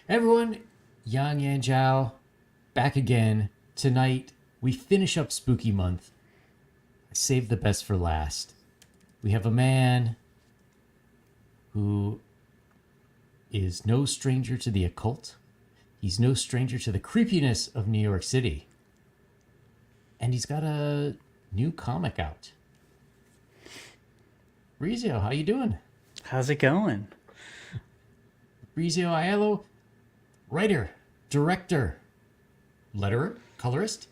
Everyone, Yang Yan Zhao, back again. Tonight, we finish up Spooky Month. I saved the best for last. We have a man who is no stranger to the occult. He's no stranger to the creepiness of New York City. And he's got a new comic out. Fabrizio, how you doing? How's it going? Fabrizio Aiello, writer, director, letterer, colorist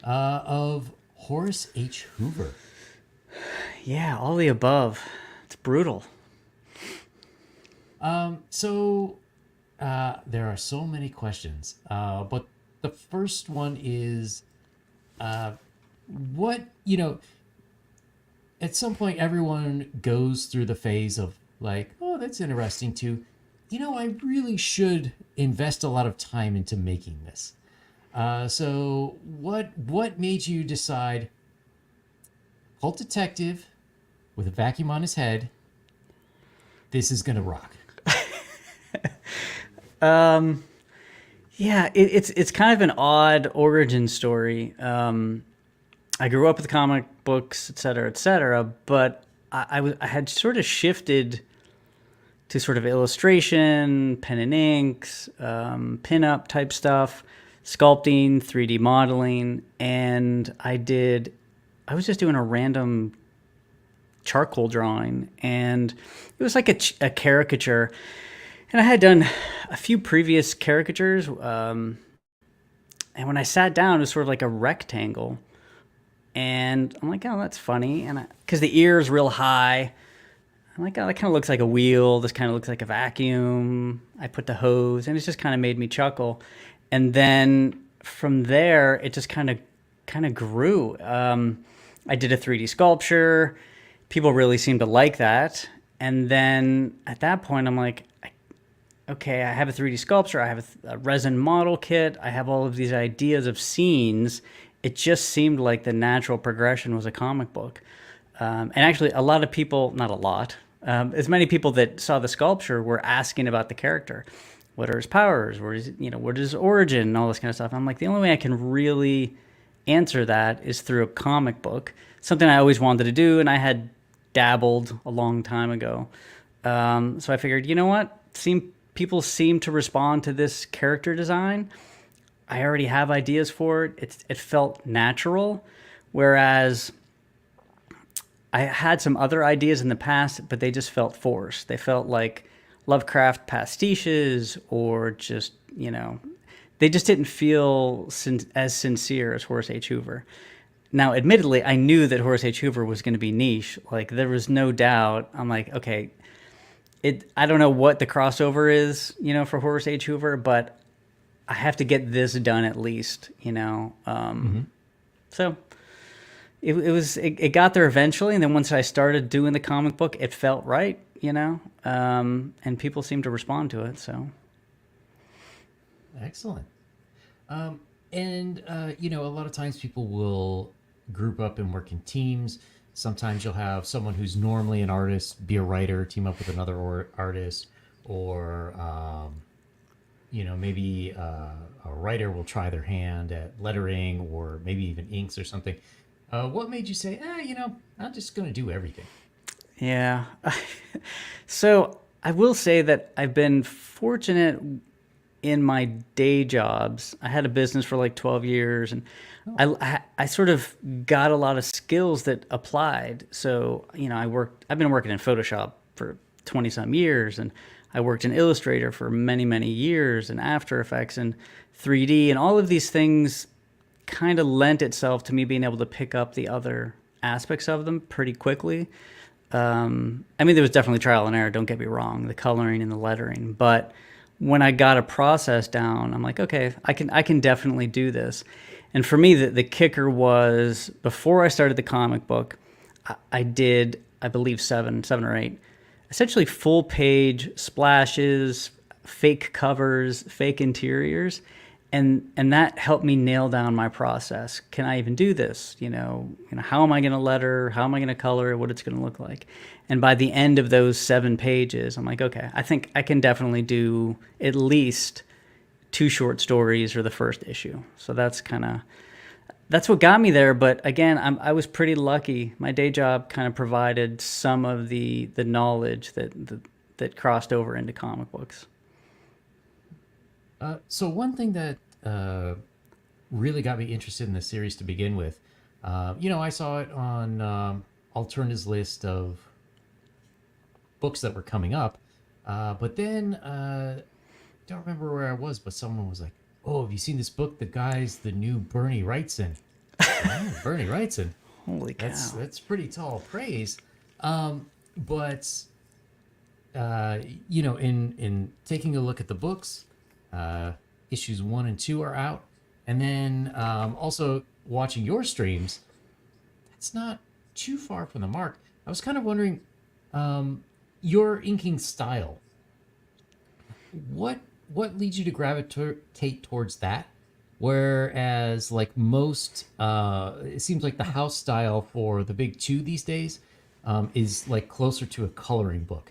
of Horace H. Hoover. Yeah, all the above. It's brutal. So there are so many questions, but the first one is, what at some point everyone goes through the phase of like, oh, that's interesting too. I really should invest a lot of time into making this. So what made you decide cult detective with a vacuum on his head? This is gonna rock. Yeah, it's kind of an odd origin story. I grew up with comic books, et cetera, but I had sort of shifted to sort of illustration, pen and inks, pin-up type stuff, sculpting, 3D modeling, and I was just doing a random charcoal drawing, and it was like a caricature. And I had done a few previous caricatures, and when I sat down, it was sort of like a rectangle. And I'm like, oh, that's funny. And because the ear is real high, I'm like, oh, that kind of looks like a wheel. This kind of looks like a vacuum. I put the hose, and it just kind of made me chuckle. And then from there, it just kind of grew. I did a 3D sculpture. People really seemed to like that. And then at that point, I'm like, okay, I have a 3D sculpture. I have a resin model kit. I have all of these ideas of scenes. It just seemed like the natural progression was a comic book. And actually, a lot of people, not a lot, as many people that saw the sculpture were asking about the character. What are his powers? What is his origin and all this kind of stuff. I'm like, the only way I can really answer that is through a comic book, something I always wanted to do, and I had dabbled a long time ago. So I figured, you know what? People seem to respond to this character design. I already have ideas for it. It felt natural, whereas I had some other ideas in the past, but they just felt forced. They felt like Lovecraft pastiches, or just, they just didn't feel as sincere as Horace H. Hoover. Now, admittedly, I knew that Horace H. Hoover was going to be niche. Like, there was no doubt. I'm like, okay, I don't know what the crossover is, for Horace H. Hoover, but I have to get this done at least, So it got there eventually, and then once I started doing the comic book, it felt right, and people seemed to respond to it. So Excellent. A lot of times people will group up and work in teams. Sometimes you'll have someone who's normally an artist be a writer, team up with another artist, or maybe a writer will try their hand at lettering, or maybe even inks or something. What made you say, I'm just going to do everything? yeah, so I will say that I've been fortunate in my day jobs. I had a business for like 12 years, and I sort of got a lot of skills that applied. So, I've been working in Photoshop for 20 some years, and I worked in Illustrator for many, many years, and After Effects and 3D, and all of these things kind of lent itself to me being able to pick up the other aspects of them pretty quickly. There was definitely trial and error, don't get me wrong, the coloring and the lettering, but when I got a process down, I'm like, okay, I can definitely do this. And for me, the kicker was, before I started the comic book, I did, I believe, seven or eight, essentially full page splashes, fake covers, fake interiors. And that helped me nail down my process. Can I even do this? How am I going to letter? How am I going to color? What it's going to look like? And by the end of those 7 pages, I'm like, okay, I think I can definitely do at least 2 short stories or the first issue. So that's what got me there. But again, I was pretty lucky. My day job kind of provided some of the knowledge that crossed over into comic books. So one thing that really got me interested in the series to begin with, I saw it on Alternative's list of books that were coming up, but then don't remember where I was, but someone was like, "Oh, have you seen this book? The guy's the new Bernie Wrightson." Oh, Bernie Wrightson. Holy cow. That's pretty tall praise. But in taking a look at the books, issues 1 and 2 are out, and then also watching your streams, that's not too far from the mark. I was kind of wondering, your inking style. What leads you to gravitate towards that? Whereas, like most, it seems like the house style for the big 2 these days is like closer to a coloring book.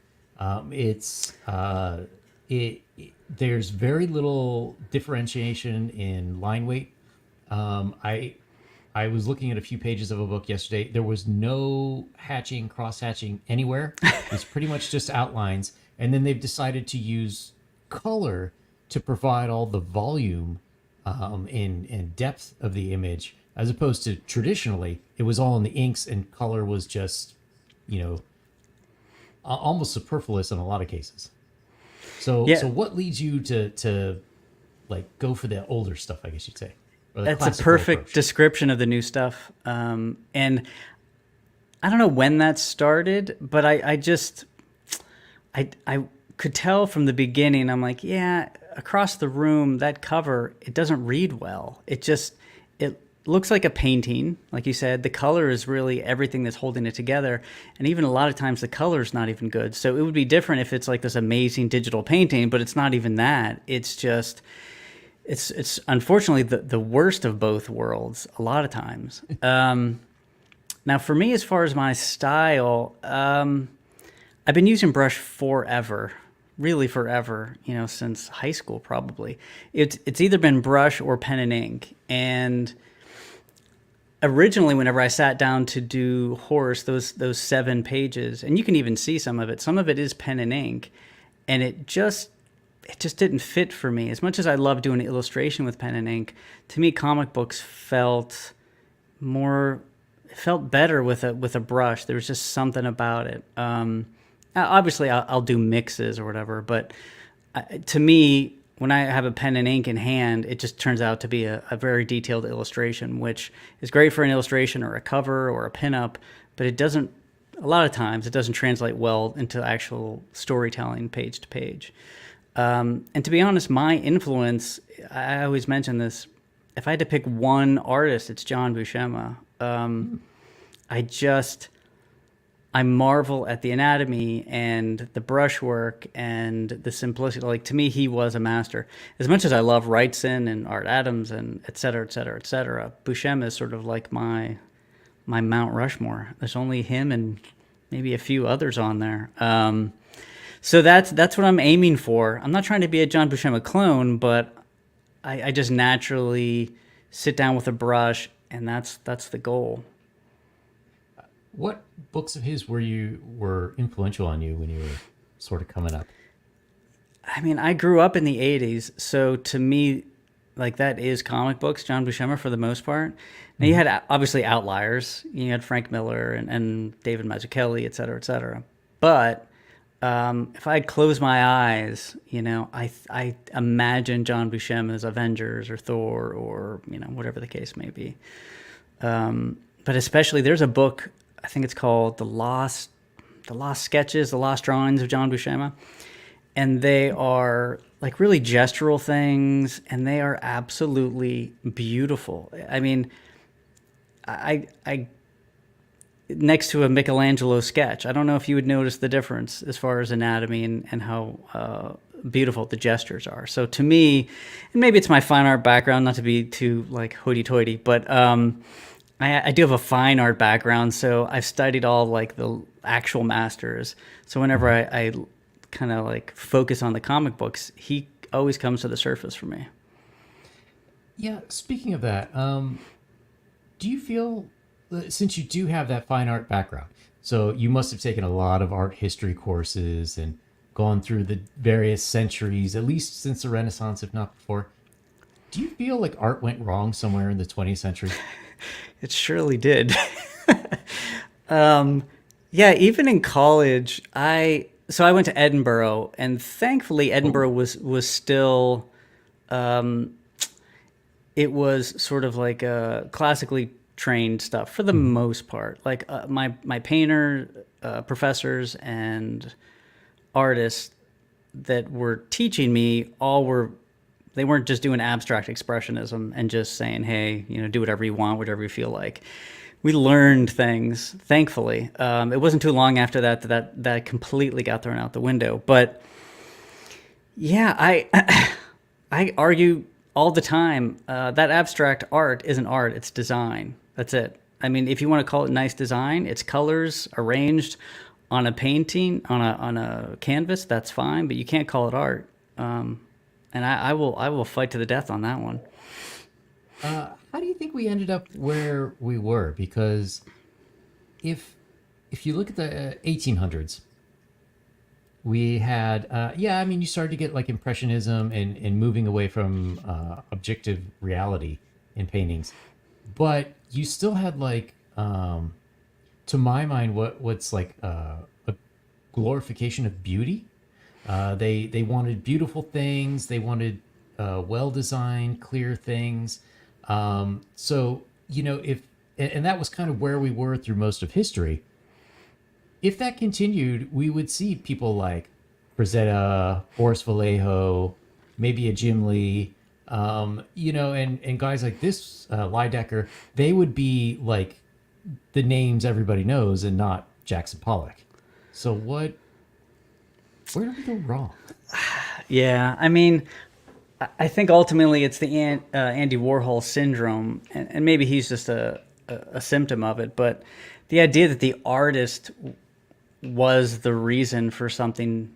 There's very little differentiation in line weight. I was looking at a few pages of a book yesterday. There was no hatching, cross hatching anywhere. It's pretty much just outlines, and then they've decided to use color to provide all the volume and depth of the image, as opposed to traditionally it was all in the inks and color was just almost superfluous in a lot of cases. So what leads you to like go for the older stuff, I guess you'd say? That's a perfect approach. Description of the new stuff. And I don't know when that started, but I could tell from the beginning. I'm like, yeah, across the room, that cover, it doesn't read well. It looks like a painting. Like you said, the color is really everything that's holding it together. And even a lot of times the color is not even good. So it would be different if it's like this amazing digital painting, but it's not even that. It's just, it's unfortunately the worst of both worlds a lot of times. Now for me, as far as my style, I've been using brush forever. Really forever, since high school probably. It's either been brush or pen and ink. And originally, whenever I sat down to do Horse, those 7 pages, and you can even see some of it is pen and ink, and it just didn't fit for me. As much as I love doing illustration with pen and ink, to me comic books felt better with a brush. There was just something about it. Obviously, I'll do mixes or whatever, but to me, when I have a pen and ink in hand, it just turns out to be a very detailed illustration, which is great for an illustration or a cover or a pinup, but a lot of times, it doesn't translate well into actual storytelling page to page. And to be honest, my influence, I always mention this, if I had to pick one artist, it's John Buscema. I marvel at the anatomy and the brushwork and the simplicity. Like, to me, he was a master. As much as I love Wrightson and Art Adams and et cetera, et cetera, et cetera, Buscema is sort of like my Mount Rushmore. There's only him and maybe a few others on there. So that's what I'm aiming for. I'm not trying to be a John Buscema clone, but I just naturally sit down with a brush, and that's the goal. What books of his were influential on you when you were sort of coming up? I mean, I grew up in the 80s, so to me, like, that is comic books, John Buscema for the most part. Now, you had obviously outliers. You had Frank Miller and David Mazzucchelli, et cetera, et cetera. But if I close my eyes, I imagine John Buscema's Avengers or Thor or, whatever the case may be. But especially, there's a book, I think it's called The Lost Sketches, The Lost Drawings of John Buscema. And they are like really gestural things, and they are absolutely beautiful. I mean, I next to a Michelangelo sketch, I don't know if you would notice the difference as far as anatomy and how beautiful the gestures are. So to me, and maybe it's my fine art background, not to be too like hoity-toity, but I do have a fine art background, so I've studied all like the actual masters. So whenever I kind of like focus on the comic books, always comes to the surface for me. Yeah, speaking of that, do you feel, since you do have that fine art background, so you must have taken a lot of art history courses and gone through the various centuries, at least since the Renaissance, if not before. Do you feel like art went wrong somewhere in the 20th century? It surely did. Yeah, even in college, I went to Edinburgh, and thankfully Oh, Edinburgh was still it was sort of like classically trained stuff for the mhm. most part. Like my painter professors and artists that were teaching me all were they weren't just doing abstract expressionism and just saying, hey, do whatever you want, whatever you feel like. We learned things, thankfully. It wasn't too long after that completely got thrown out the window. But yeah, I argue all the time that abstract art isn't art; it's design. That's it. I mean, if you want to call it nice design, it's colors arranged on a painting on a canvas. That's fine, but you can't call it art. And I will fight to the death on that one. How do you think we ended up where we were? Because if if you look at the 1800s, we had yeah, I mean, you started to get like impressionism and moving away from objective reality in paintings, but you still had like to my mind what's like a glorification of beauty. They wanted beautiful things. They wanted well designed, clear things. So if and that was kind of where we were through most of history. If that continued, we would see people like Frazetta, Boris Vallejo, maybe a Jim Lee, and guys like this, Lydecker. They would be like the names everybody knows and not Jackson Pollock. So where did we go wrong? Yeah, I mean, I think ultimately it's the Andy Warhol syndrome, and maybe he's just a symptom of it. But the idea that the artist was the reason for something,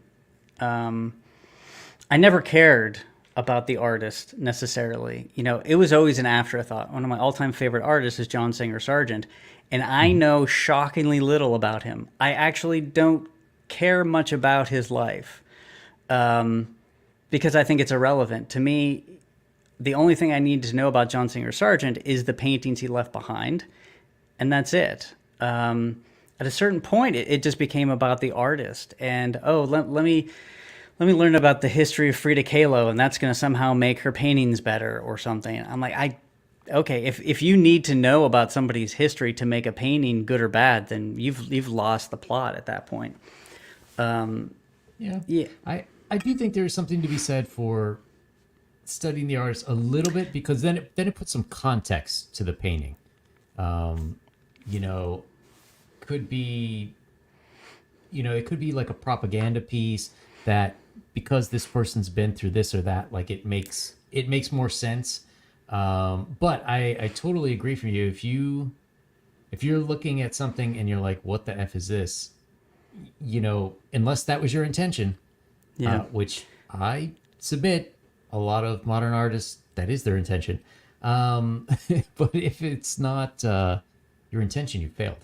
I never cared about the artist necessarily. It was always an afterthought. One of my all-time favorite artists is John Singer Sargent, and I Mhm. know shockingly little about him. I actually don't care much about his life because I think it's irrelevant. To me, the only thing I need to know about John Singer Sargent is the paintings he left behind, and that's it. At a certain point, it just became about the artist, and let me learn about the history of Frida Kahlo, and that's going to somehow make her paintings better or something. I'm like, okay, if you need to know about somebody's history to make a painting good or bad, then you've lost the plot at that point. Yeah, Yeah, I do think there's something to be said for studying the artist a little bit because then it puts some context to the painting. Um, you know, could be it could be like a propaganda piece that because this person's been through this or that, like it makes more sense. But I totally agree from you. If you're looking at something and you're like, what the f is this? Unless that was your intention, yeah. which I submit a lot of modern artists that is their intention. But if it's not your intention, you failed.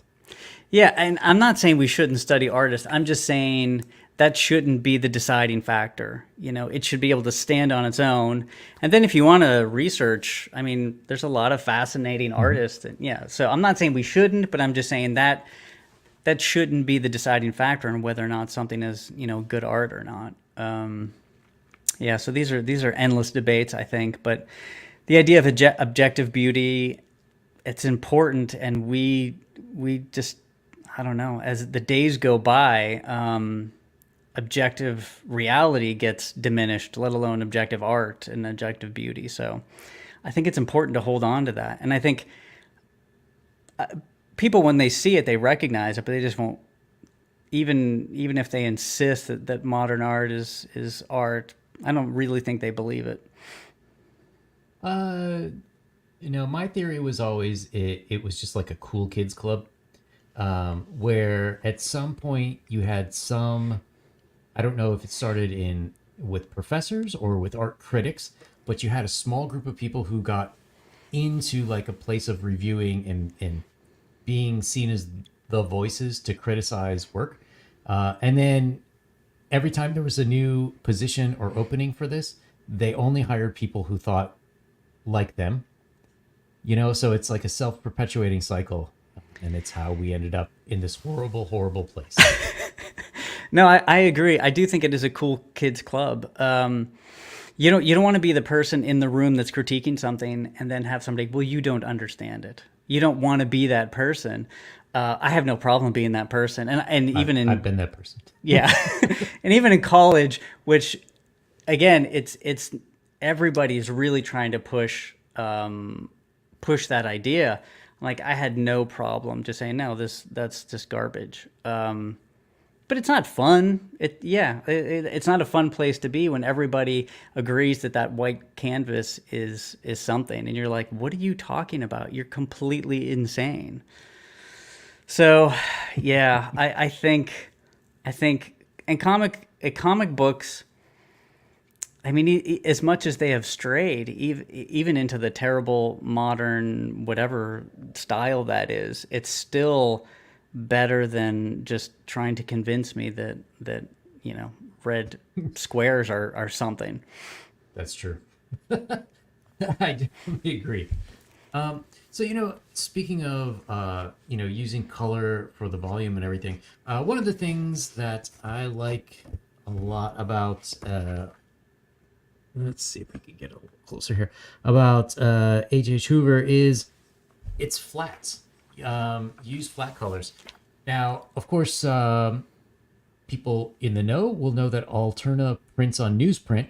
Yeah, and I'm not saying we shouldn't study artists. I'm just saying that shouldn't be the deciding factor. It should be able to stand on its own. And then if you want to research, I mean, there's a lot of fascinating Mhm. artists. And yeah, so I'm not saying we shouldn't, but I'm just saying that shouldn't be the deciding factor in whether or not something is, good art or not. Yeah, so these are endless debates, I think, but the idea of objective beauty, it's important, and we just, I don't know, as the days go by, objective reality gets diminished, let alone objective art and objective beauty. So I think it's important to hold on to that, and I think people, when they see it, they recognize it, but they just won't. Even if they insist that modern art is art, I don't really think they believe it. Uh, my theory was always it was just like a cool kids club, where at some point you had some. I don't know if it started in with professors or with art critics, but you had a small group of people who got into like a place of reviewing and being seen as the voices to criticize work. And then every time there was a new position or opening for this, they only hired people who thought like them, so it's like a self-perpetuating cycle, and it's how we ended up in this horrible, horrible place. No, I agree. I do think it is a cool kids club. You don't want to be the person in the room that's critiquing something and then have somebody, well, you don't understand it. You don't want to be that person. I have no problem being that person, and even I've in been that person. yeah, and even in college, which again, it's everybody's really trying to push that idea. Like I had no problem just saying no, that's just garbage. But it's not fun. It's not a fun place to be when everybody agrees that white canvas is something, and you're like, what are you talking about? You're completely insane. So, yeah, I think, and comic books. I mean, as much as they have strayed, even into the terrible modern whatever style that is, it's still better than just trying to convince me that red squares are something. That's true. I definitely agree. So, speaking of, using color for the volume and everything, one of the things that I like a lot about, let's see if we can get a little closer here, about H.H.Hoover is it's flat. Use flat colors. Now, of course, people in the know will know that Alterna prints on newsprint,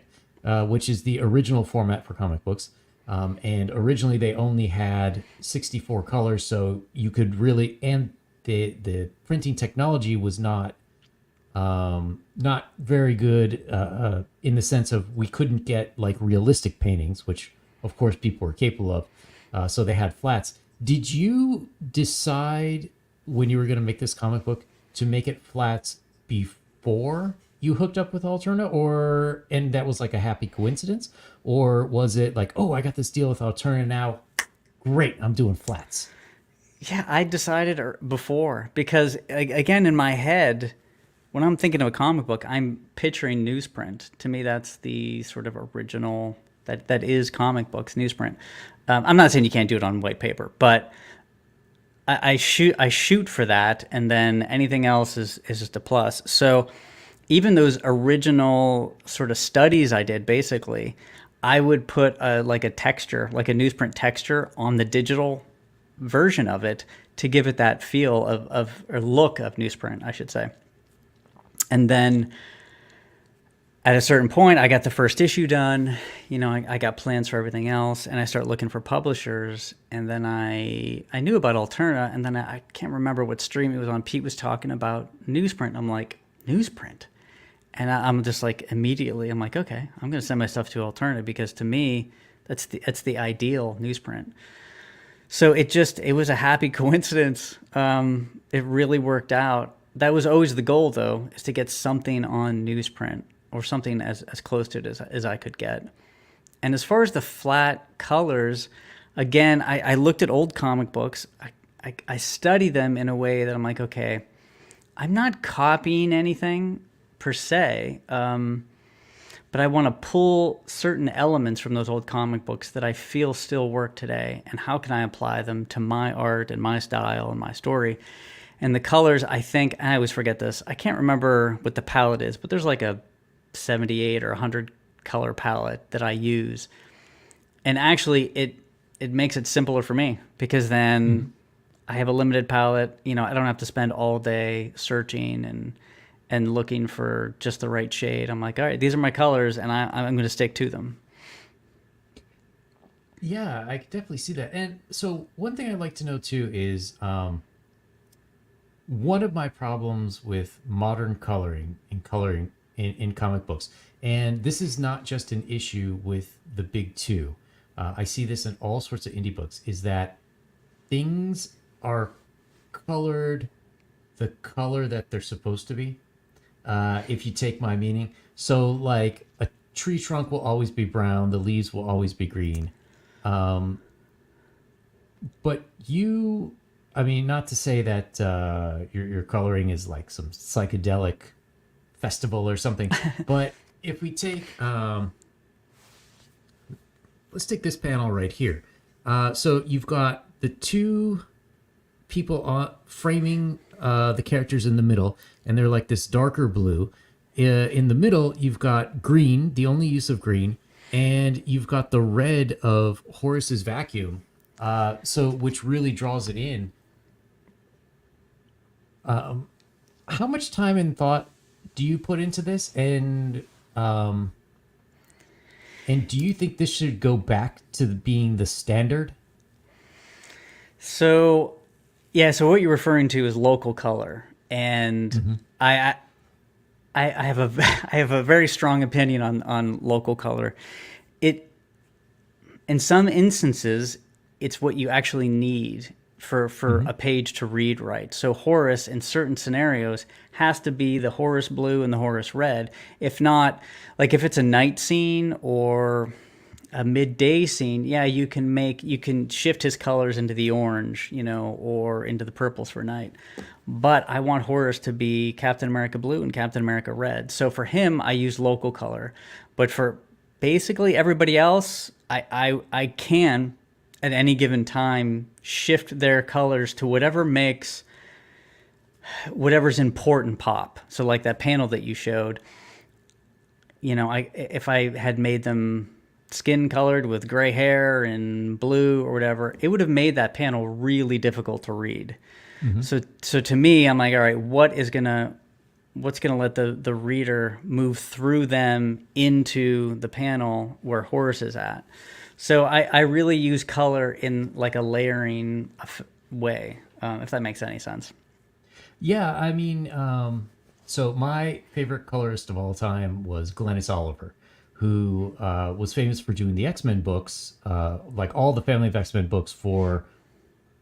which is the original format for comic books. And originally they only had 64 colors, so you could really, and the printing technology was not very good in the sense of we couldn't get like realistic paintings, which of course people were capable of. So they had flats. Did you decide when you were going to make this comic book to make it flats before you hooked up with Alterna, and that was like a happy coincidence, or was it like, oh, I got this deal with Alterna now, great, I'm doing flats? Yeah, I decided before because again in my head, when I'm thinking of a comic book, I'm picturing newsprint. To me, that's the sort of original that is comic books newsprint. I'm not saying you can't do it on white paper, but I shoot for that, and then anything else is just a plus. So even those original sort of studies I did, basically, I would put like a texture, like a newsprint texture, on the digital version of it to give it that feel of or look of newsprint, I should say. And then at a certain point, I got the first issue done. I got plans for everything else, and I start looking for publishers. And then I knew about Alterna, and then I can't remember what stream it was on. Pete was talking about newsprint. And I'm like, newsprint? And I'm just like, immediately, I'm like, okay, I'm going to send my stuff to Alterna because to me, that's the ideal newsprint. So it was a happy coincidence. It really worked out. That was always the goal, though, is to get something on newsprint or something as close to it as I could get. And as far as the flat colors, again, I looked at old comic books. I study them in a way that I'm like, okay, I'm not copying anything per se, but I want to pull certain elements from those old comic books that I feel still work today, and how can I apply them to my art and my style and my story. And the colors, I think, I always forget this, I can't remember what the palette is, but there's like a 78 or 100 color palette that I use. And actually, it makes it simpler for me because then I have a limited palette. I don't have to spend all day searching and looking for just the right shade. I'm like, all right, these are my colors, and I'm going to stick to them. Yeah, I could definitely see that. And so one thing I'd like to know too is one of my problems with modern coloring in comic books, and this is not just an issue with the big two. I see this in all sorts of indie books, is that things are colored the color that they're supposed to be. If you take my meaning, So like a tree trunk will always be brown, the leaves will always be green. Um, but you, I mean, not to say that your coloring is like some psychedelic festival or something, but if we take, let's take this panel right here. So you've got the two people framing the characters in the middle, and they're like this darker blue. In the middle, you've got green, the only use of green, and you've got the red of Horace's vacuum, so which really draws it in. How much time and thought do you put into this, and do you think this should go back to being the standard? So, yeah. So what you're referring to is local color, and I, I have a I have a very strong opinion on local color. It in some instances, it's what you actually need for a page to read right. So Horace in certain scenarios has to be the Horace blue and the Horace red. If not, like if it's a night scene or a midday scene, yeah, you can shift his colors into the orange, or into the purples for night. But I want Horace to be Captain America blue and Captain America red. So for him, I use local color. But for basically everybody else, I can at any given time shift their colors to whatever makes whatever's important pop. So like that panel that you showed, if I had made them skin colored with gray hair and blue or whatever, it would have made that panel really difficult to read. So to me, I'm like, all right, what's gonna let the reader move through them into the panel where Horace is at? So I really use color in like a layering way, if that makes any sense. Yeah, I mean, so my favorite colorist of all time was Glennis Oliver, who was famous for doing the X-Men books, like all the Family of X-Men books for,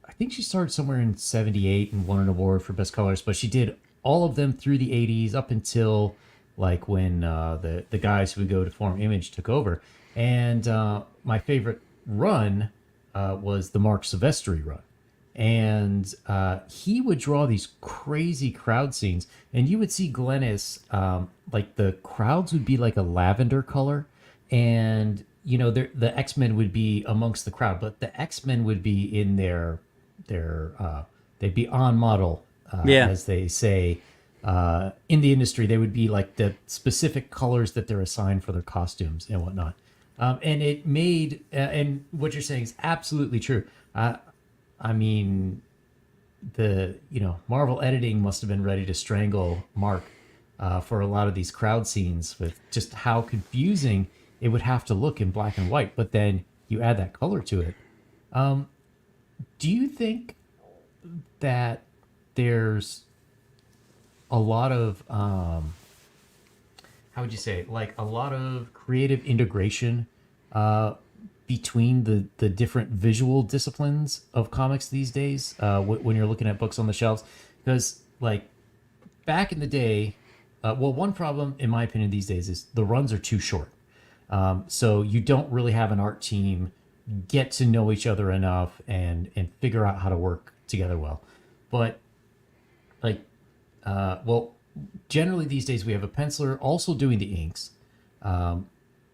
I think she started somewhere in 78 and won an award for best colorist, but she did all of them through the 80s up until like when the guys who would go to form Image took over. And my favorite run was the Mark Silvestri run. And he would draw these crazy crowd scenes, and you would see Glennis, like the crowds would be like a lavender color, and the X-Men would be amongst the crowd, but the X-Men would be in they'd be on model, Yeah. as they say in the industry. They would be like the specific colors that they're assigned for their costumes and whatnot. And it made, and what you're saying is absolutely true. I mean, Marvel editing must have been ready to strangle Mark for a lot of these crowd scenes with just how confusing it would have to look in black and white. But then you add that color to it. Do you think that there's a lot of, how would you say, like a lot of creative integration between the different visual disciplines of comics these days when you're looking at books on the shelves? Because like back in the day, one problem in my opinion these days is the runs are too short. So you don't really have an art team get to know each other enough and figure out how to work together well. But like, generally these days we have a penciler also doing the inks,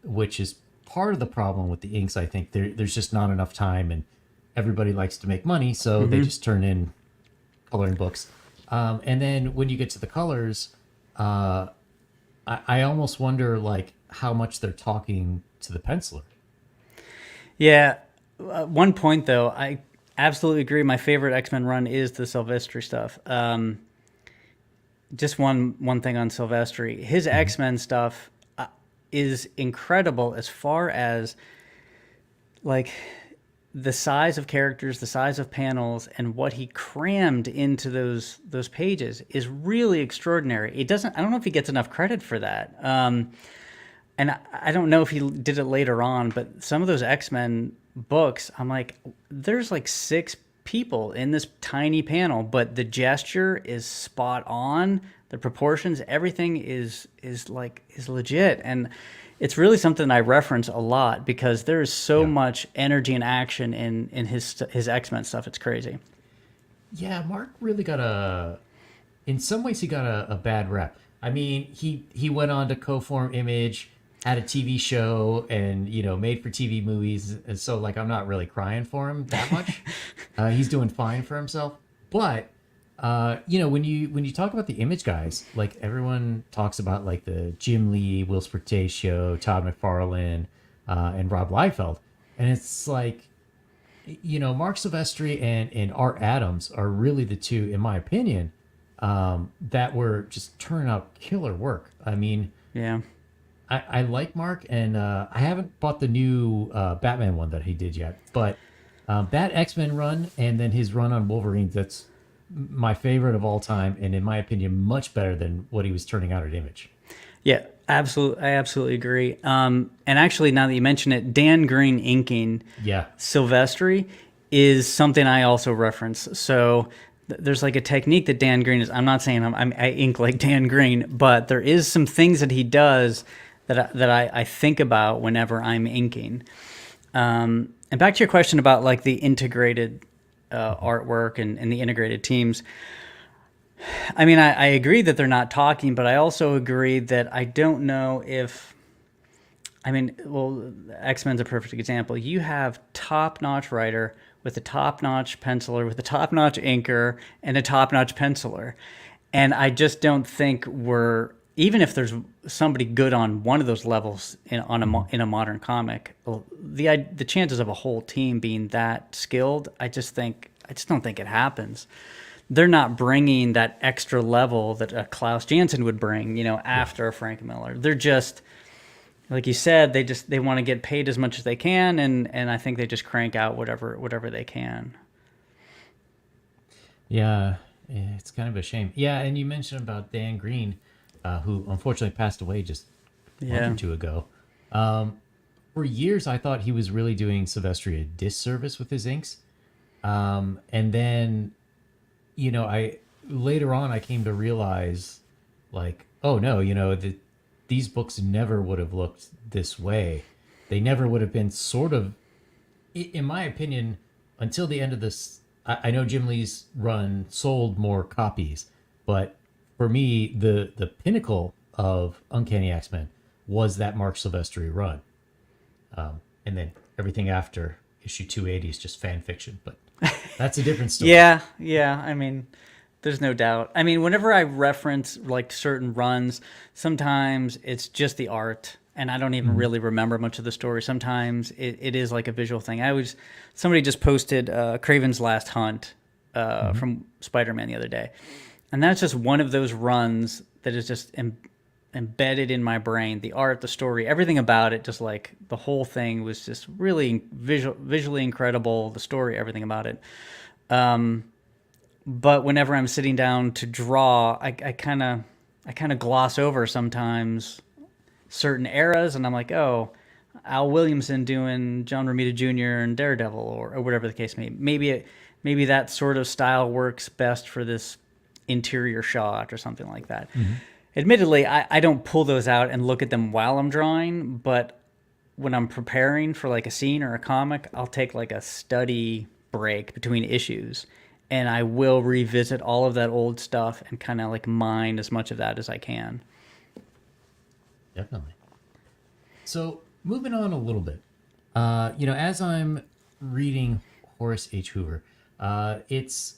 which is part of the problem with the inks. I think there's just not enough time, and everybody likes to make money, so they just turn in coloring books. And then when you get to the colors, I almost wonder like how much they're talking to the penciler. Yeah. One point though, I absolutely agree. My favorite X-Men run is the Silvestri stuff. Just one thing on Silvestri, his X-Men stuff is incredible as far as like the size of characters, the size of panels, and what he crammed into those pages is really extraordinary. I don't know if he gets enough credit for that. And I don't know if he did it later on, but some of those X-Men books, I'm like, there's like 6 people in this tiny panel, but the gesture is spot on the proportions, everything is legit, and it's really something I reference a lot because there is so much energy and action in his X-Men stuff. It's crazy. Yeah, Mark really got in some ways he got a bad rep. I mean, he went on to co-form Image, had a TV show, and made for TV movies. And so like I'm not really crying for him that much. He's doing fine for himself. But when you talk about the Image guys, like everyone talks about like the Jim Lee, Will Sportatio, Todd McFarlane, and Rob Liefeld, and it's like Mark Silvestri and Art Adams are really the two, in my opinion, that were just turning out killer work. I mean, Yeah. I like Mark, and I haven't bought the new Batman one that he did yet, but that X-Men run and then his run on Wolverine, that's my favorite of all time, and in my opinion, much better than what he was turning out at Image. Yeah, absolutely. I absolutely agree. And actually, now that you mention it, Dan Green inking Yeah. Silvestri is something I also reference. So there's like a technique that Dan Green is. I'm not saying I ink like Dan Green, but there is some things that he does that I think about whenever I'm inking. And back to your question about like the integrated artwork and the integrated teams. I mean, I agree that they're not talking, but I also agree that I don't know if, I mean, well, X-Men's a perfect example. You have top-notch writer with a top-notch penciler, with a top-notch inker, and a top-notch penciler. And I just don't think even if there's somebody good on one of those levels in a modern comic, the chances of a whole team being that skilled, I just don't think it happens. They're not bringing that extra level that Klaus Janson would bring, after Frank Miller. They're just, like you said, they want to get paid as much as they can, and I think they just crank out whatever they can. Yeah, it's kind of a shame. Yeah, and you mentioned about Dan Green, who unfortunately passed away just a month or two ago. For years, I thought he was really doing Silvestri a disservice with his inks. And then, later on I came to realize, like, oh no, these books never would have looked this way. They never would have been sort of, in my opinion, until the end of this. I know Jim Lee's run sold more copies, but for me, the pinnacle of Uncanny X-Men was that Mark Silvestri run. And then everything after issue 280 is just fan fiction, but that's a different story. Yeah. I mean, there's no doubt. I mean, whenever I reference like certain runs, sometimes it's just the art, and I don't even really remember much of the story. Sometimes it is like a visual thing. Somebody just posted Kraven's Last Hunt from Spider-Man the other day, and that's just one of those runs that is just embedded in my brain. The art, the story, everything about it, just like the whole thing was just really visually incredible. The story, everything about it. But whenever I'm sitting down to draw, I kind of gloss over sometimes certain eras, and I'm like, oh, Al Williamson doing John Romita Jr. and Daredevil, or whatever the case may be. Maybe that sort of style works best for this interior shot or something like that. Admittedly, I don't pull those out and look at them while I'm drawing, but when I'm preparing for like a scene or a comic, I'll take like a study break between issues, and I will revisit all of that old stuff and kind of like mine as much of that as I can. Definitely. So moving on a little bit, as I'm reading Horace H. Hoover, it's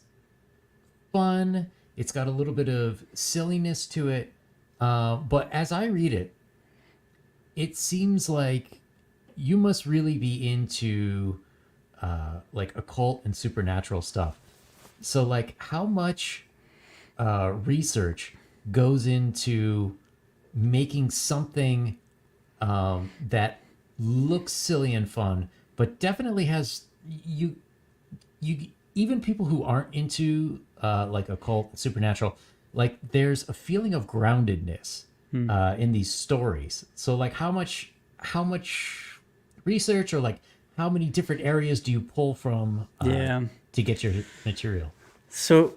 fun. It's got a little bit of silliness to it. But as I read it, it seems like you must really be into like occult and supernatural stuff. So like how much research goes into making something that looks silly and fun, but definitely has you even people who aren't into like occult supernatural, like there's a feeling of groundedness in these stories. So like how much research, or like how many different areas do you pull from to get your material? So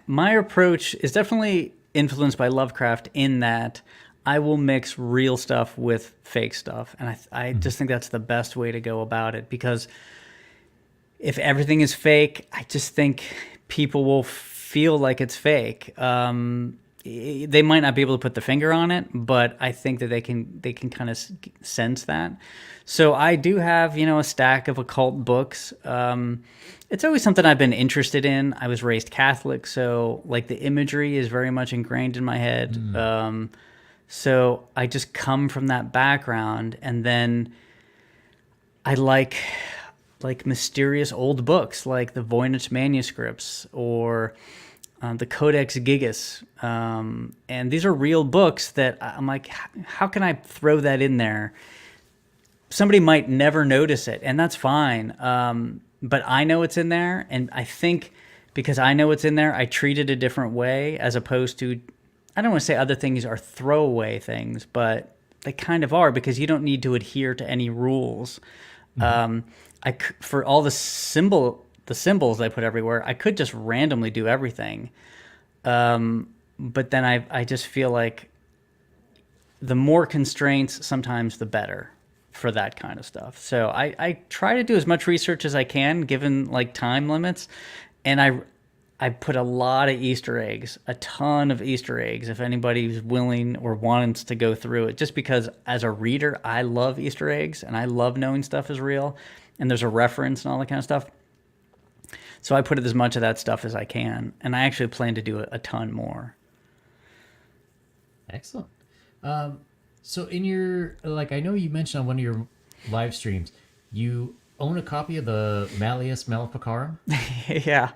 my approach is definitely influenced by Lovecraft in that I will mix real stuff with fake stuff, and I just think that's the best way to go about it, because if everything is fake, I just think people will feel like it's fake. They might not be able to put the finger on it, but I think that they can kind of sense that. So I do have, a stack of occult books. It's always something I've been interested in. I was raised Catholic, so like the imagery is very much ingrained in my head. So I just come from that background, and then I like mysterious old books like the Voynich manuscripts or the Codex Gigas. And these are real books that I'm like, how can I throw that in there? Somebody might never notice it, and that's fine. But I know it's in there, and I think because I know it's in there, I treat it a different way, as opposed to, I don't want to say other things are throwaway things, but they kind of are, because you don't need to adhere to any rules. For all the symbols I put everywhere, I could just randomly do everything. But then I just feel like the more constraints, sometimes the better for that kind of stuff. So I try to do as much research as I can, given like time limits. And I put a lot of Easter eggs, a ton of Easter eggs, if anybody's willing or wants to go through it, just because as a reader, I love Easter eggs and I love knowing stuff is real and there's a reference and all that kind of stuff. So I put as much of that stuff as I can, and I actually plan to do a ton more. Excellent. So in your, like, I know you mentioned on one of your live streams, you own a copy of the Malleus Maleficarum. Yeah.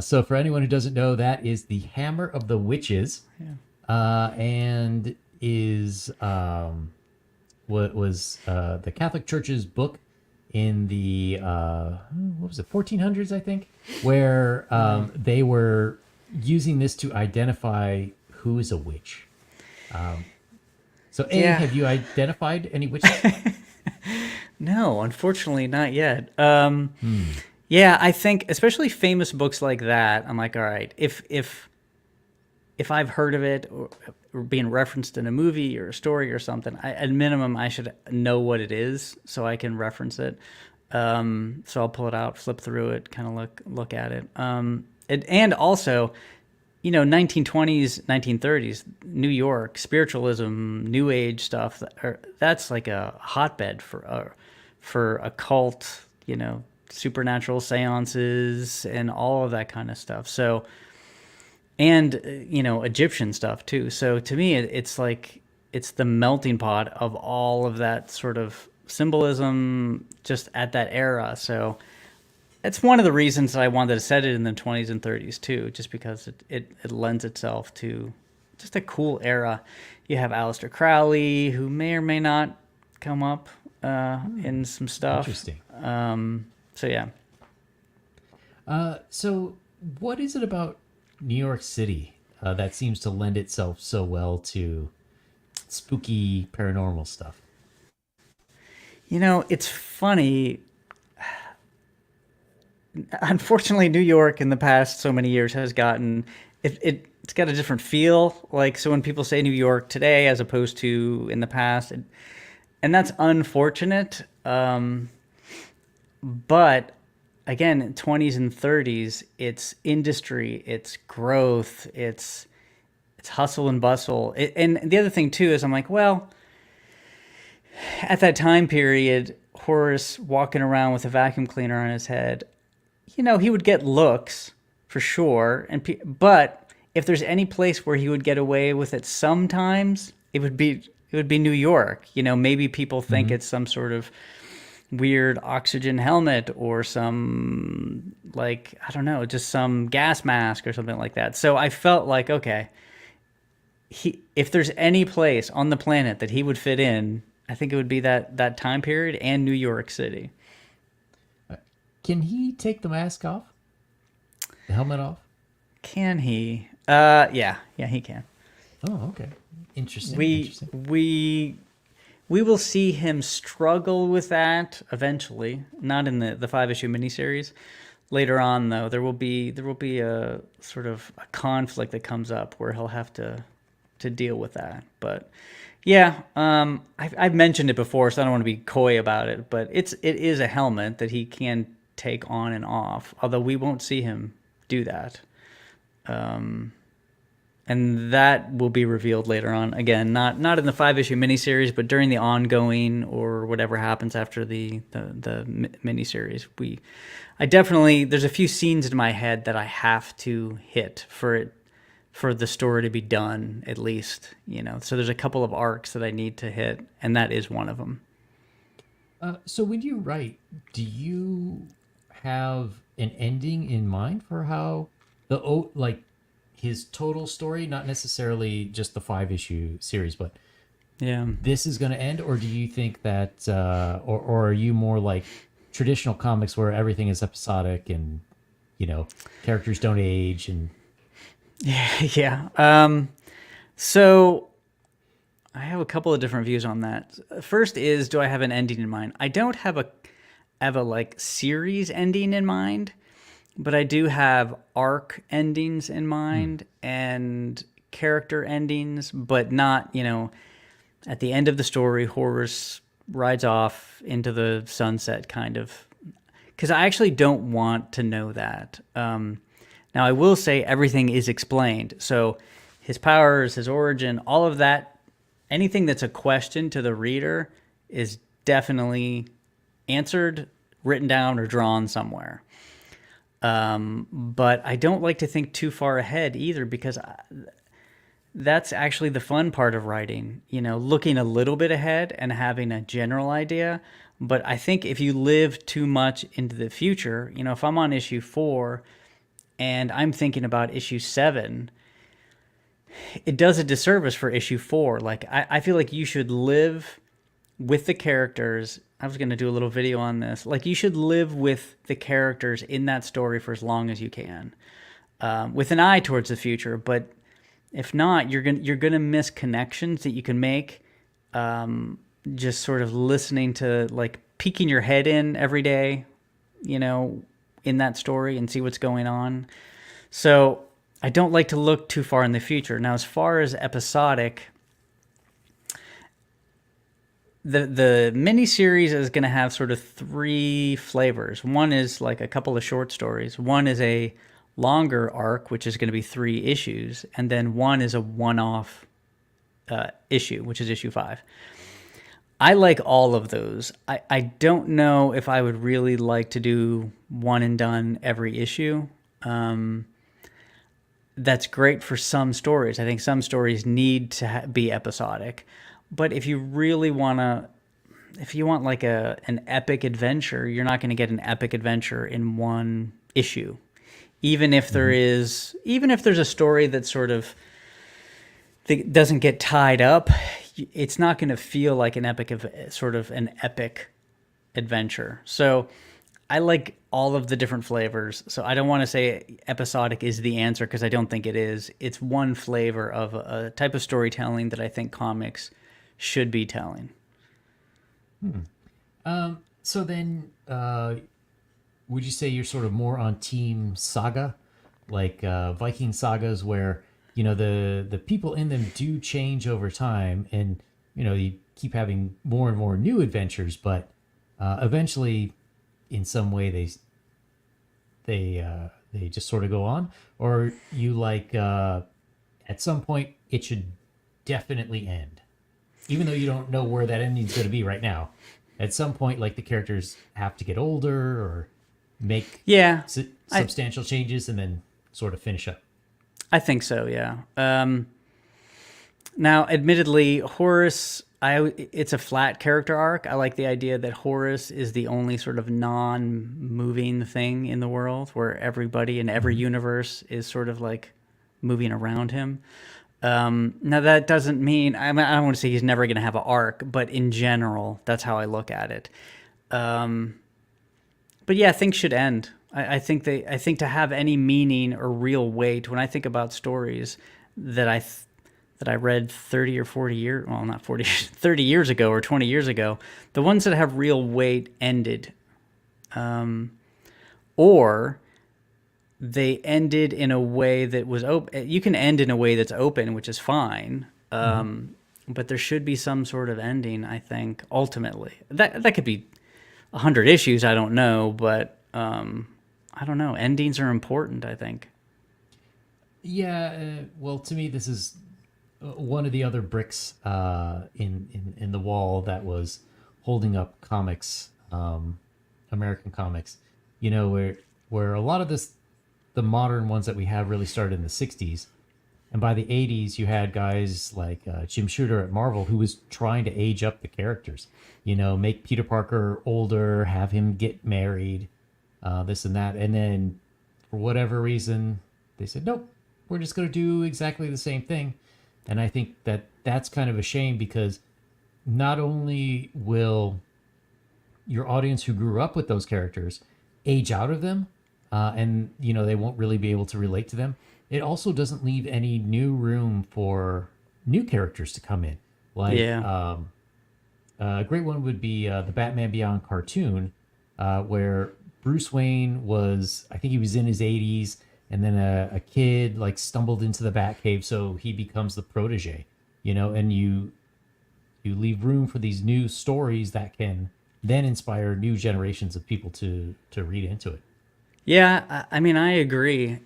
So for anyone who doesn't know, that is the Hammer of the Witches, and is what was the Catholic Church's book in the what was it, 1400s, I think, where they were using this to identify who is a witch. So have you identified any witches? No, unfortunately not yet. Yeah, I think especially famous books like that, I'm like, all right, if I've heard of it or being referenced in a movie or a story or something, at minimum I should know what it is so I can reference it. So I'll pull it out, flip through it, kind of look at it. And also, 1920s, 1930s, New York, spiritualism, New Age stuff, that's like a hotbed for occult, supernatural seances and all of that kind of stuff. So, and, Egyptian stuff too. So to me, it's like, it's the melting pot of all of that sort of symbolism just at that era. So it's one of the reasons I wanted to set it in the 20s and 30s too, just because it lends itself to just a cool era. You have Aleister Crowley, who may or may not come up in some stuff. Interesting. So yeah. So what is it about New York City that seems to lend itself so well to spooky paranormal stuff? It's funny. Unfortunately, New York in the past so many years has gotten it's got a different feel. Like, so when people say New York today as opposed to in the past, and that's unfortunate. But again, 20s and 30s, it's industry, it's growth, it's hustle and bustle. And the other thing too is I'm like, well, at that time period, Horace walking around with a vacuum cleaner on his head, he would get looks for sure. But if there's any place where he would get away with it sometimes, it would be New York. Maybe people think it's some sort of weird oxygen helmet or some, like, I don't know, just some gas mask or something like that. So I felt like, okay, if there's any place on the planet that he would fit in, I think it would be that time period and New York City. Can he take the mask off? The helmet off? Can he? Yeah, he can. Oh, okay. Interesting. We will see him struggle with that eventually. Not in the 5-issue miniseries. later on, though, there will be a sort of a conflict that comes up where he'll have to deal with that. But yeah, I've mentioned it before, so I don't want to be coy about it. But it is a helmet that he can take on and off, although we won't see him do that. And that will be revealed later on. Again, not in the 5-issue miniseries, but during the ongoing or whatever happens after the miniseries. I definitely, there's a few scenes in my head that I have to hit for the story to be done, at least. So there's a couple of arcs that I need to hit, and that is one of them. So when you write, do you have an ending in mind for how like his total story, not necessarily just the 5-issue series, but Yeah. this is going to end? Or do you think that, or are you more like traditional comics where everything is episodic and, characters don't age and... Yeah. So I have a couple of different views on that. First is, do I have an ending in mind? I don't have a like series ending in mind, but I do have arc endings in mind and character endings, but not, at the end of the story, Horus rides off into the sunset kind of, because I actually don't want to know that. Now, I will say everything is explained. So his powers, his origin, all of that, anything that's a question to the reader is definitely answered, written down, or drawn somewhere. But I don't like to think too far ahead either, because that's actually the fun part of writing, looking a little bit ahead and having a general idea. But I think if you live too much into the future, if I'm on issue 4 and I'm thinking about issue 7, it does a disservice for issue 4. Like, I feel like you should live with the characters. I was going to do a little video on this. Like, you should live with the characters in that story for as long as you can, with an eye towards the future. But if not, you're gonna miss connections that you can make, just sort of listening to, like, peeking your head in every day, in that story and see what's going on. So I don't like to look too far in the future. Now, as far as episodic, the miniseries is going to have sort of 3 flavors. One is like a couple of short stories. One is a longer arc, which is going to be 3 issues. And then one is a one-off issue, which is issue 5. I like all of those. I don't know if I would really like to do one and done every issue. That's great for some stories. I think some stories need to be episodic. But if you really if you want like an epic adventure, you're not going to get an epic adventure in one issue. Even if there's a story that sort of doesn't get tied up, it's not going to feel like an epic adventure. So I like all of the different flavors. So I don't want to say episodic is the answer, because I don't think it is. It's one flavor of a type of storytelling that I think comics should be telling. So then, would you say you're sort of more on team saga, like Viking sagas, where the people in them do change over time, and you keep having more and more new adventures, but eventually, in some way, they just sort of go on? Or you like at some point it should definitely end, even though you don't know where that ending's going to be right now. At some point, like, the characters have to get older or make substantial changes and then sort of finish up. I think so, yeah. Now, admittedly, Horus, it's a flat character arc. I like the idea that Horus is the only sort of non-moving thing in the world, where everybody in every universe is sort of like moving around him. Now, that doesn't mean, I don't want to say he's never going to have an arc, but in general, that's how I look at it. But yeah, things should end. I think to have any meaning or real weight, when I think about stories that I read 30 or 40 years, well, not 40, 30 years ago or 20 years ago, the ones that have real weight ended. Or they ended in a way that was open. You can end in a way that's open, which is fine. But there should be some sort of ending, I think, ultimately. That could be 100 issues, I don't know, but I don't know. Endings are important, I think. Yeah, well, to me, this is one of the other bricks in the wall that was holding up comics, American comics. You know, where a lot of the modern ones that we have really started in the '60s, and by the '80s, you had guys like Jim Shooter at Marvel who was trying to age up the characters. You know, make Peter Parker older, have him get married, this and that, and then for whatever reason, they said nope. We're just going to do exactly the same thing. And I think that that's kind of a shame because not only will your audience who grew up with those characters age out of them, and you know they won't really be able to relate to them, it also doesn't leave any new room for new characters to come in. Like Yeah. a great one would be the Batman Beyond cartoon, where Bruce Wayne was, I think he was in his 80s, and then a kid like stumbled into the Batcave, so he becomes the protege, you know, and you leave room for these new stories that can then inspire new generations of people to read into it. Yeah, I mean, I agree.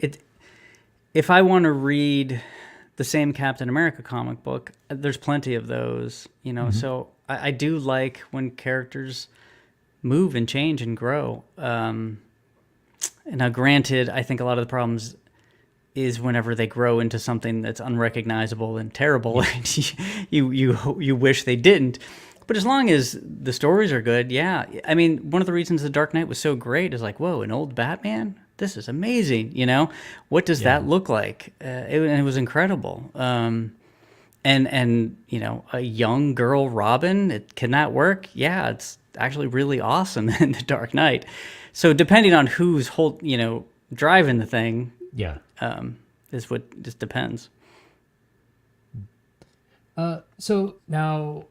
If I want to read the same Captain America comic book, there's plenty of those, you know. So I do like when characters move and change and grow. And now, granted, I think a lot of the problems is whenever they grow into something that's unrecognizable and terrible, and you wish they didn't. But as long as the stories are good, yeah. I mean, one of the reasons The Dark Knight was so great is like, whoa, an old Batman? This is amazing, you know? What does Yeah. that look like? It was incredible. And you know, a young girl Robin, can that work? Yeah, it's actually really awesome in The Dark Knight. So depending on who's driving the thing, Yeah. is what just depends. So now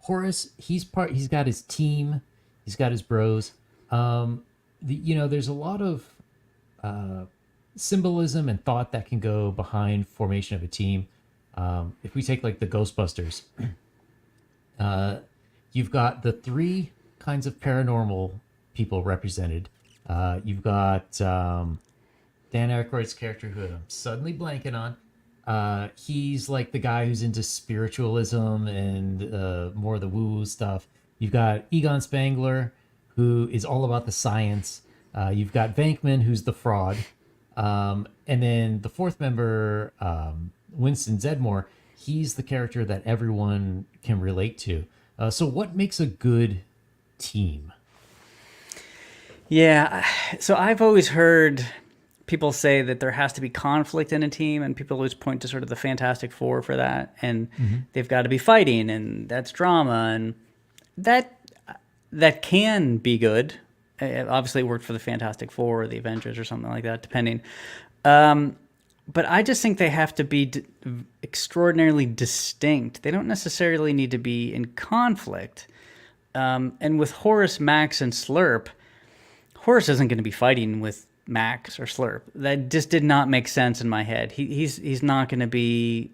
Horace, he's got his team, he's got his bros. You know, there's a lot of symbolism and thought that can go behind formation of a team. If we take like the Ghostbusters, you've got the three kinds of paranormal people represented. You've got Dan Aykroyd's character, who I'm suddenly blanking on. He's like the guy who's into spiritualism and more of the woo-woo stuff. You've got Egon Spangler, who is all about the science. You've got Venkman, who's the fraud. And then the fourth member, Winston Zedmore, he's the character that everyone can relate to. So what makes a good team? Yeah, so I've always heard people say that there has to be conflict in a team, and people always point to sort of the Fantastic Four for that, and they've got to be fighting, and that's drama, and that can be good. Obviously, it worked for the Fantastic Four or the Avengers or something like that, depending. But I just think they have to be extraordinarily distinct. They don't necessarily need to be in conflict. And with Horace, Max, and Slurp, Horace isn't going to be fighting with Max or Slurp. That just did not make sense in my head. He's not going to be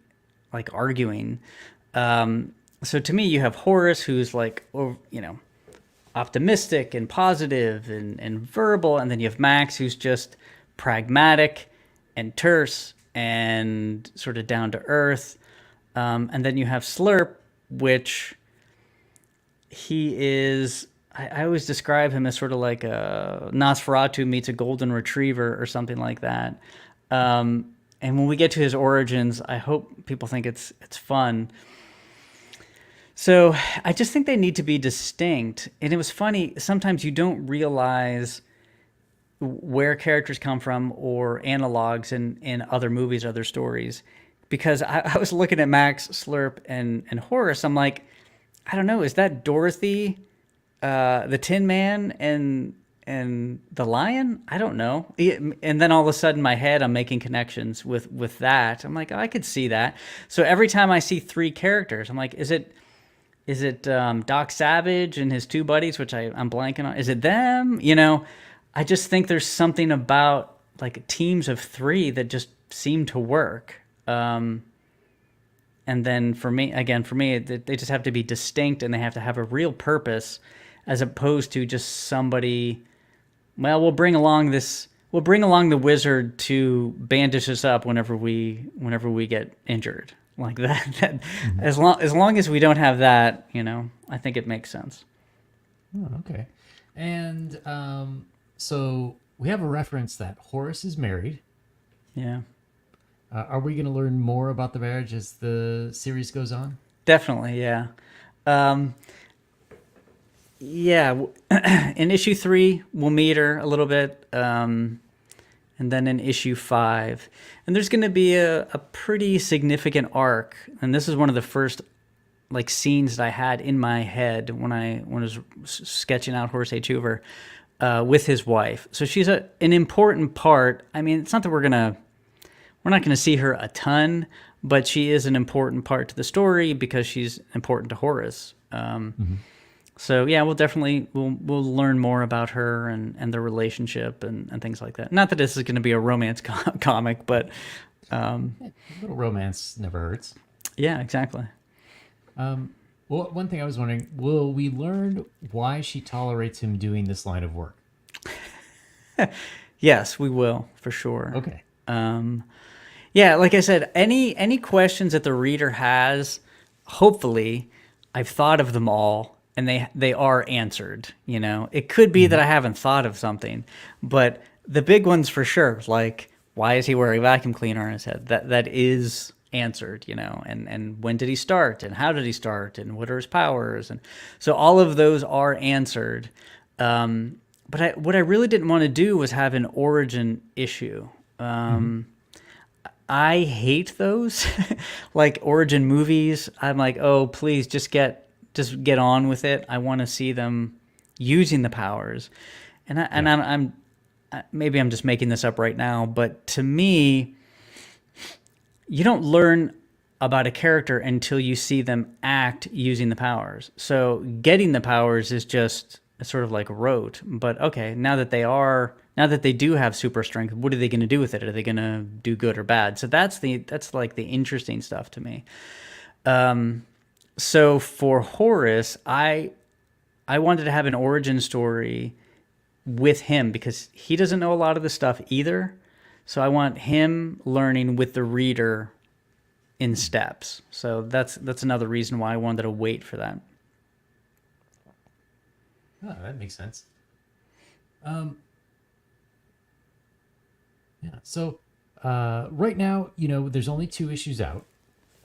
like arguing. So to me, you have Horace, who's like, optimistic and positive and verbal, and then you have Max, who's just pragmatic and terse and sort of down to earth. And then you have Slurp, which he is. I always describe him as sort of like a Nosferatu meets a golden retriever or something like that. And when we get to his origins, I hope people think it's fun. So I just think they need to be distinct. And it was funny, sometimes you don't realize where characters come from or analogs in other movies, other stories. Because I was looking at Max, Slurp, and Horace. I'm like, I don't know, is that Dorothy, the Tin Man, and the Lion? I don't know. And then all of a sudden, in my head, I'm making connections with that. I'm like, oh, I could see that. So every time I see three characters, I'm like, is it Doc Savage and his two buddies, which I'm blanking on? Is it them? You know, I just think there's something about like teams of three that just seem to work. And then for me, they just have to be distinct and they have to have a real purpose, as opposed to just somebody. Well, we'll bring along the wizard to bandage us up whenever we get injured, like that. Mhm. As long as we don't have that, I think it makes sense. Oh, okay. And so we have a reference that Horace is married. Yeah, Are we going to learn more about the marriage as the series goes on? definitely. Yeah. Um, yeah. In issue 3, we'll meet her a little bit. And then in issue 5. And there's going to be a pretty significant arc. And this is one of the first like scenes that I had in my head when I was sketching out Horace H. Hoover with his wife. So she's an important part. I mean, it's not that we're not going to see her a ton, but she is an important part to the story because she's important to Horace. Mhm. So yeah, we'll learn more about her and their relationship and things like that. Not that this is going to be a romance comic, but A little romance never hurts. yeah, exactly. Well, one thing I was wondering, will we learn why she tolerates him doing this line of work? Yes, we will for sure. Okay. Yeah, like I said, any questions that the reader has, hopefully, I've thought of them all and they are answered. It could be that I haven't thought of something, but the big ones for sure, like why is he wearing a vacuum cleaner on his head? That is answered, and when did he start and how did he start and what are his powers, and so all of those are answered. But what I really didn't want to do was have an origin issue. I hate those, like origin movies. I'm like, oh, please just get on with it. I want to see them using the powers, I'm maybe I'm just making this up right now, but to me, you don't learn about a character until you see them act using the powers. So getting the powers is just sort of like rote. But okay, now that they do have super strength, what are they going to do with it? Are they going to do good or bad? So that's like the interesting stuff to me. So for Horace, I wanted to have an origin story with him because he doesn't know a lot of the stuff either. So I want him learning with the reader in steps. So that's another reason why I wanted to wait for that. Oh, that makes sense. Yeah. So right now, there's only 2 issues out.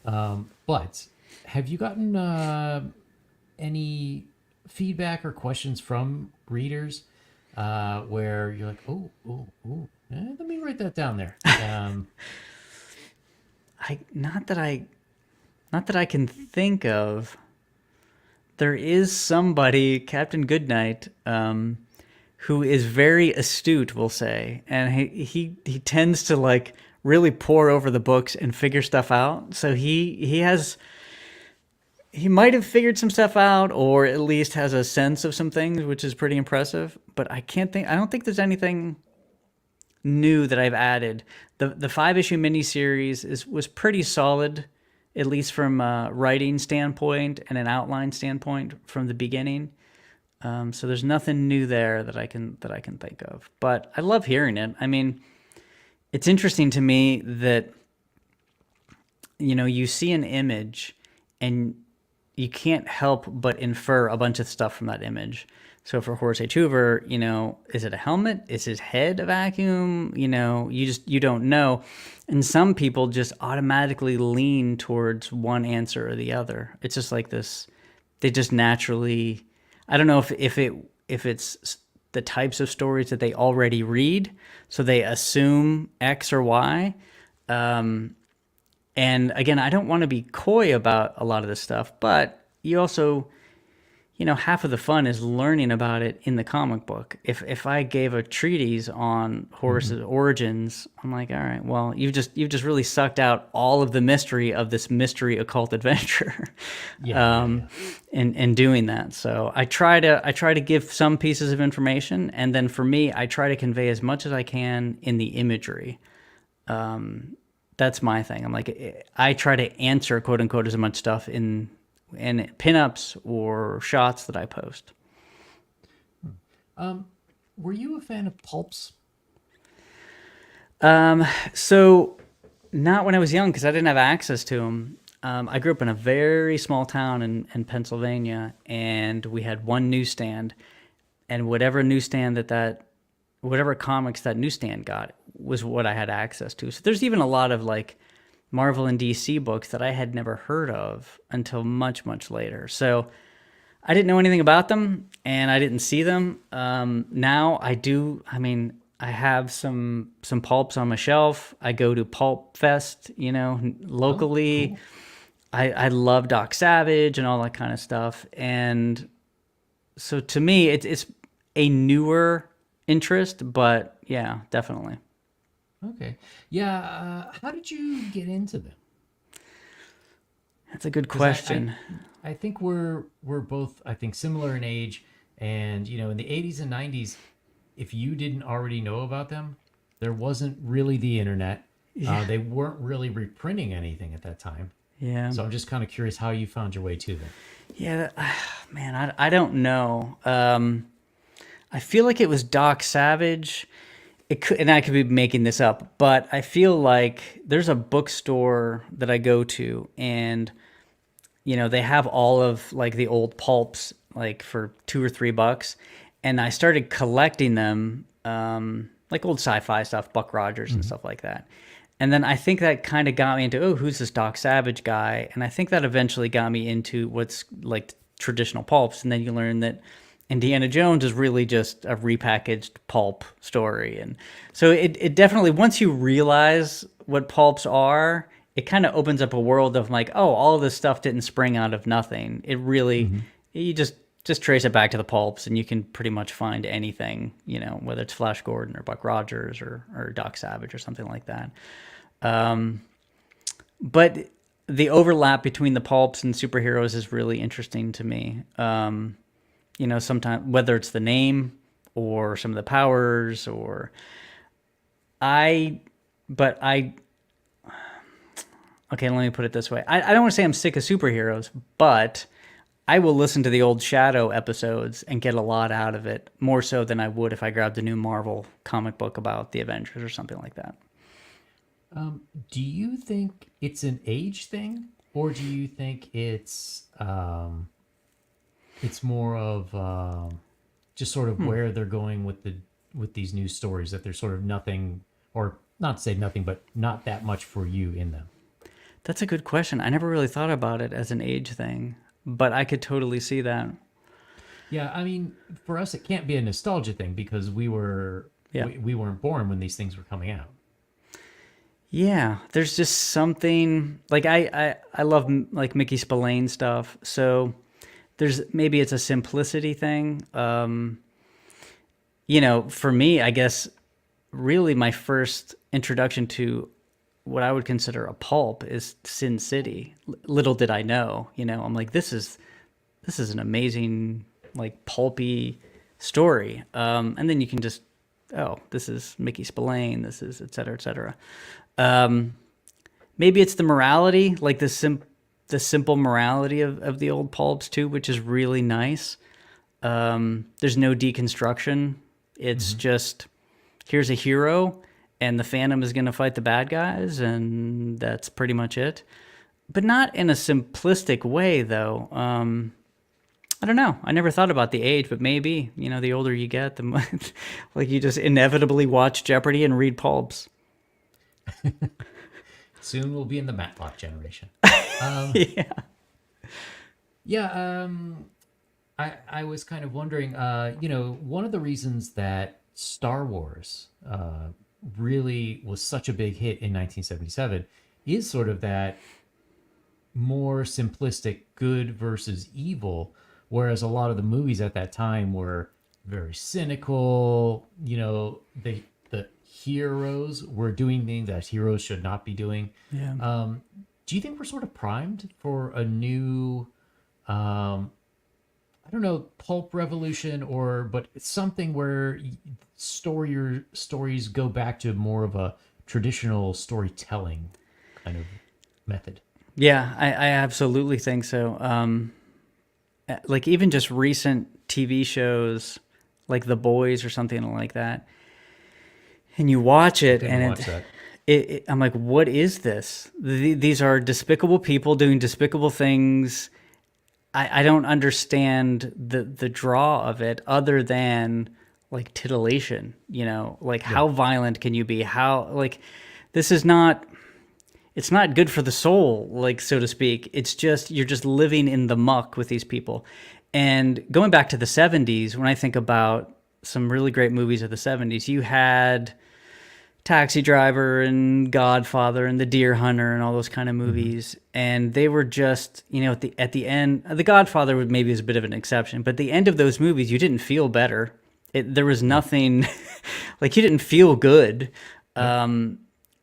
But have you gotten any feedback or questions from readers where you're like, let me write that down there. Not that I can think of. There is somebody, Captain Goodnight, who is very astute, we'll say, and he tends to like really pore over the books and figure stuff out. So he might have figured some stuff out, or at least has a sense of some things, which is pretty impressive. But I don't think there's anything new that I've added. The 5-issue miniseries was pretty solid, at least from a writing standpoint and an outline standpoint from the beginning. So there's nothing new there that I can think of. But I love hearing it. I mean, it's interesting to me that you see an image and you can't help but infer a bunch of stuff from that image. So for Horace H. Hoover, is it a helmet? Is his head a vacuum? You don't know. And some people just automatically lean towards one answer or the other. It's just like this. They just naturally, I don't know if it's the types of stories that they already read, so they assume X or Y. And again, I don't want to be coy about a lot of this stuff, but you half of the fun is learning about it in the comic book. If I gave a treatise on Hmm. Horus's origins, I'm like, all right, well, you've just really sucked out all of the mystery of this mystery occult adventure, Yeah, yeah, um, yeah. in doing that. So I try to give some pieces of information, and then for me, I try to convey as much as I can in the imagery. That's my thing. I'm like, I try to answer quote unquote as much stuff in pinups or shots that I post. Um, were you a fan of pulps? So not when I was young because I didn't have access to them. I grew up in a very small town in Pennsylvania, and we had one newsstand, and whatever comics that newsstand got was what I had access to. So there's even a lot of like Marvel and DC books that I had never heard of until much, much later. So I didn't know anything about them and I didn't see them. Now I do. I mean, I have some pulps on my shelf. I go to Pulp Fest, Oh, locally. cool. I love Doc Savage and all that kind of stuff. And so to me, it's a newer interest, but yeah, definitely. Okay. Yeah. How did you get into them? That's a good Because question. I think we're both, I think, similar in age, and in the 80s and 90s, if you didn't already know about them, there wasn't really the internet. Yeah, They weren't really reprinting anything at that time. yeah, So I'm just kind of curious how you found your way to them. yeah. Man, I don't know. I feel like it was Doc Savage. It could, and I could be making this up, but I feel like there's a bookstore that I go to, and they have all of like the old pulps like for $2 or $3, and I started collecting them, like old sci-fi stuff, Buck Rogers and Hmm. stuff like that. And then I think that kind of got me into, oh, who's this Doc Savage guy? And I think that eventually got me into what's like traditional pulps. And then you learn that Indiana Jones is really just a repackaged pulp story. And so it definitely, once you realize what pulps are, it kind of opens up a world of like, oh, all of this stuff didn't spring out of nothing. It really, Hmm. you just trace it back to the pulps and you can pretty much find anything, whether it's Flash Gordon or Buck Rogers or Doc Savage or something like that. But the overlap between the pulps and superheroes is really interesting to me. Sometimes whether it's the name or some of the powers or I, but I, okay, let me put it this way. I don't want to say I'm sick of superheroes, but I will listen to the old Shadow episodes and get a lot out of it, more so than I would if I grabbed a new Marvel comic book about the Avengers or something like that. Do you think it's an age thing, or do you think it's more of just sort of where they're going with these news stories, that there's sort of nothing, or not to say nothing, but not that much for you in them? That's a good question. I never really thought about it as an age thing, but I could totally see that. Yeah, I mean, for us, it can't be a nostalgia thing because Yeah. we weren't born when these things were coming out. Yeah, there's just something like I love like Mickey Spillane stuff. So there's maybe it's a simplicity thing. For me, I guess really my first introduction to what I would consider a pulp is Sin City. Little did I know, I'm like this is an amazing like pulpy story. And then you can just, oh, this is Mickey Spillane, this is et cetera, et cetera. Um, Maybe it's the morality, like the simple morality of the old pulps too, which is really nice. There's no deconstruction. It's Hmm. just here's a hero, and the Phantom is going to fight the bad guys, and that's pretty much it. But not in a simplistic way, though. I don't know. I never thought about the age, but maybe the older you get, the more, like you just inevitably watch Jeopardy and read pulps. Soon we'll be in the Matlock generation. Yeah. Yeah, I was kind of wondering, one of the reasons that Star Wars really was such a big hit in 1977 is sort of that more simplistic good versus evil, Whereas a lot of the movies at that time were very cynical. The heroes were doing things that heroes should not be doing. Yeah. Do you think we're sort of primed for a new, I don't know, pulp revolution, but it's something where stories go back to more of a traditional storytelling kind of method? Yeah, I absolutely think so. Like even just recent TV shows like The Boys or something like that, and you watch it Didn't and watch that. I'm like, what is this? These are despicable people doing despicable things. I don't understand the draw of it other than like titillation, like Yeah. how violent can you be? How like this is not it's not good for the soul, like so to speak. It's just you're just living in the muck with these people. And going back to the 70s, when I think about some really great movies of the 70s, you had Taxi Driver and Godfather and The Deer Hunter and all those kind of movies, and they were just at the end. The Godfather would maybe is a bit of an exception, but the end of those movies, you didn't feel better. There was nothing like you didn't feel good.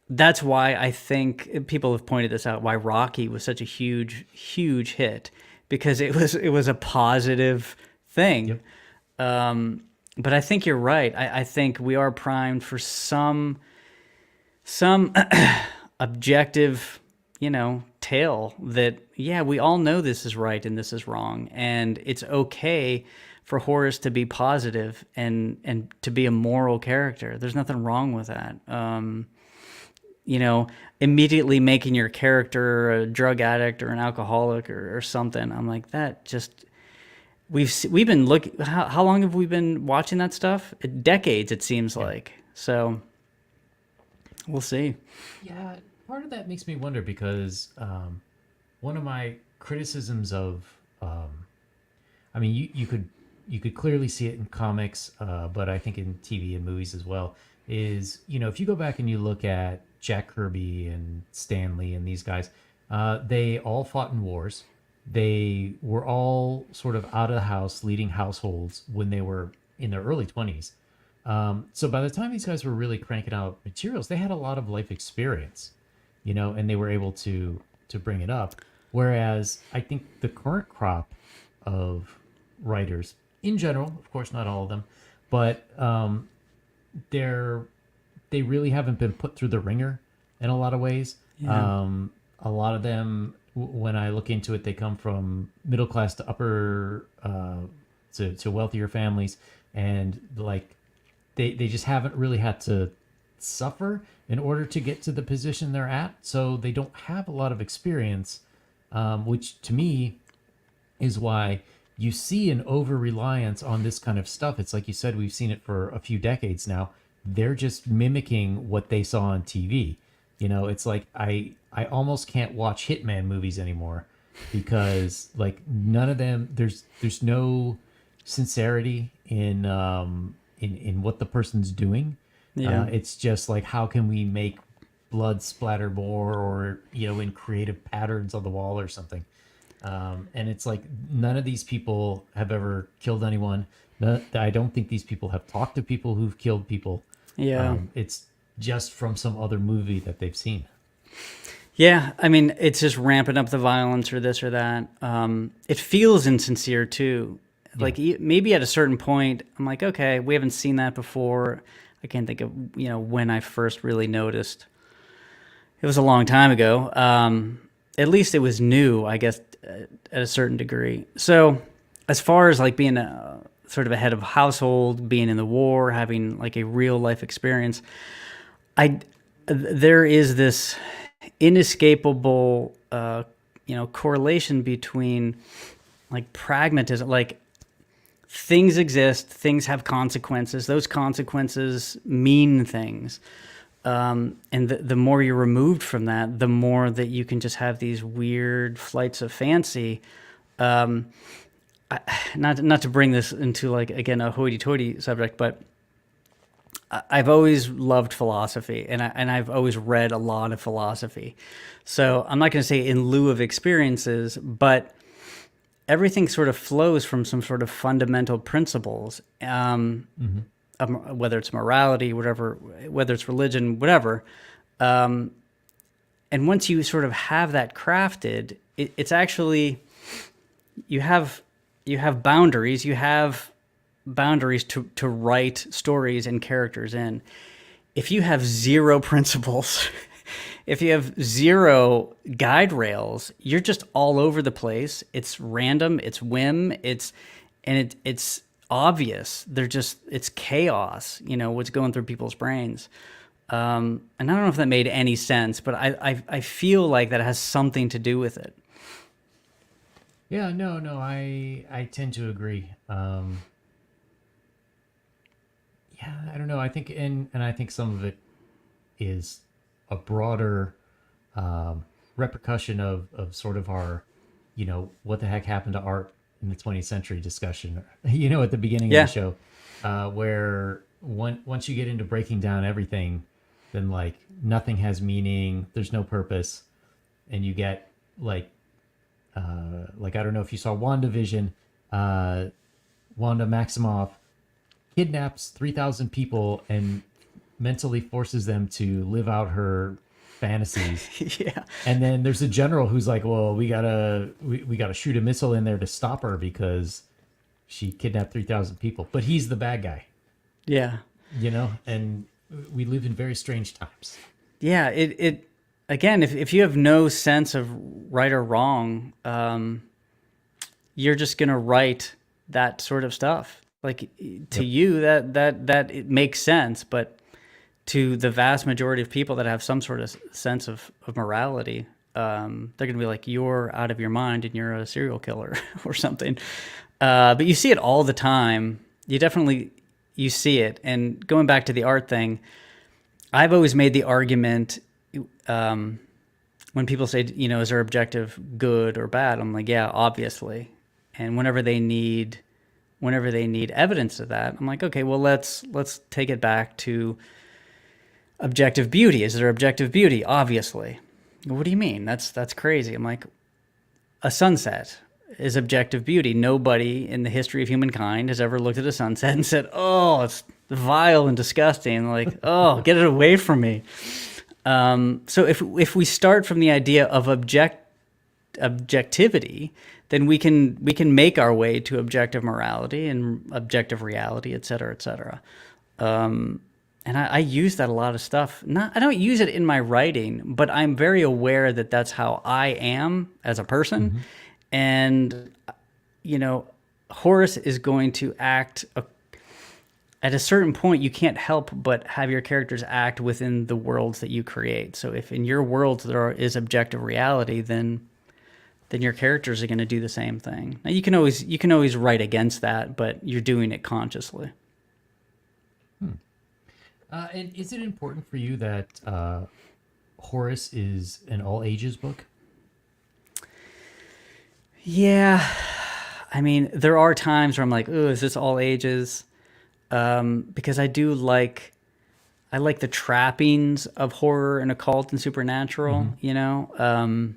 That's why I think people have pointed this out. Why Rocky was such a huge hit because it was a positive thing. Yep. But I think you're right. I think we are primed for some objective, tale that, yeah, we all know this is right and this is wrong. And it's okay for Horace to be positive and to be a moral character. There's nothing wrong with that. Immediately making your character a drug addict or an alcoholic or something. I'm like, that just... We've been looking. How long have we been watching that stuff? Decades, it seems like. So we'll see. Yeah, part of that makes me wonder because one of my criticisms of, I mean, you could clearly see it in comics, but I think in TV and movies as well. Is if you go back and you look at Jack Kirby and Stan Lee and these guys, they all fought in wars. They were all sort of out of the house, leading households when they were in their early 20s. So by the time these guys were really cranking out materials, they had a lot of life experience, and they were able to bring it up. Whereas I think the current crop of writers, in general, of course, not all of them, but they really haven't been put through the ringer in a lot of ways. Yeah. A lot of them, when I look into it, they come from middle class to upper to wealthier families, and like they just haven't really had to suffer in order to get to the position they're at. So they don't have a lot of experience, which to me is why you see an over reliance on this kind of stuff. It's like you said, we've seen it for a few decades now. They're just mimicking what they saw on TV. It's like I almost can't watch Hitman movies anymore because like none of them there's no sincerity in what the person's doing. Yeah. It's just like, how can we make blood splatter more, or in creative patterns on the wall or something. And it's like none of these people have ever killed anyone. I don't think these people have talked to people who've killed people. Yeah. It's just from some other movie that they've seen. Yeah, I mean, it's just ramping up the violence or this or that. It feels insincere too. Like maybe at a certain point, I'm like, okay, we haven't seen that before. I can't think of when I first really noticed. It was a long time ago. At least it was new, I guess, at a certain degree. So as far as like being a sort of a head of household, being in the war, having like a real life experience, there is this inescapable correlation between like pragmatism, like things exist, things have consequences, those consequences mean things, and the more you're removed from that, the more that you can just have these weird flights of fancy. Not to bring this into like, again, a hoity-toity subject, but I've always loved philosophy, and I've always read a lot of philosophy. So I'm not going to say in lieu of experiences, but everything sort of flows from some sort of fundamental principles, whether it's morality, whatever, whether it's religion, whatever. And once you sort of have that crafted, it's actually, you have boundaries. You have boundaries to write stories and characters in. If you have zero principles, if you have zero guide rails, you're just all over the place. It's random, it's whim, it's obvious. It's chaos, what's going through people's brains. And I don't know if that made any sense, but I feel like that has something to do with it. Yeah, no, I tend to agree. Yeah, I don't know. I think, and I think some of it is a broader repercussion of sort of our, what the heck happened to art in the 20th century discussion, at the beginning of the show, where once you get into breaking down everything, then like nothing has meaning, there's no purpose, and you get like I don't know if you saw WandaVision, Wanda Maximoff kidnaps 3,000 people and mentally forces them to live out her fantasies. Yeah. And then there's a general who's like, well, we gotta shoot a missile in there to stop her because she kidnapped 3,000 people. But he's the bad guy. Yeah. And we live in very strange times. Yeah. It again, if you have no sense of right or wrong, you're just going to write that sort of stuff. Like to you, that it makes sense, but to the vast majority of people that have some sort of sense of morality, they're going to be like, you're out of your mind and you're a serial killer or something. But you see it all the time. You see it. And going back to the art thing, I've always made the argument, when people say, is there objective good or bad? I'm like, yeah, obviously. And whenever they need evidence of that, I'm like, okay, well, let's take it back to objective beauty. Is there objective beauty? Obviously. What do you mean? That's crazy. I'm like, a sunset is objective beauty. Nobody in the history of humankind has ever looked at a sunset and said, oh, it's vile and disgusting. Like, oh, get it away from me. So if we start from the idea of objectivity, then we can make our way to objective morality and objective reality, et cetera, et cetera. And I use that a lot of stuff. I don't use it in my writing, but I'm very aware that that's how I am as a person. Mm-hmm. And, Horace is going to act at a certain point. You can't help but have your characters act within the worlds that you create. So if in your worlds is objective reality, then your characters are going to do the same thing. Now you can always write against that, but you're doing it consciously. And is it important for you that Horace is an all ages book? Yeah, I mean, there are times where I'm like, "Oh, is this all ages?" Because I like the trappings of horror and occult and supernatural, mm-hmm.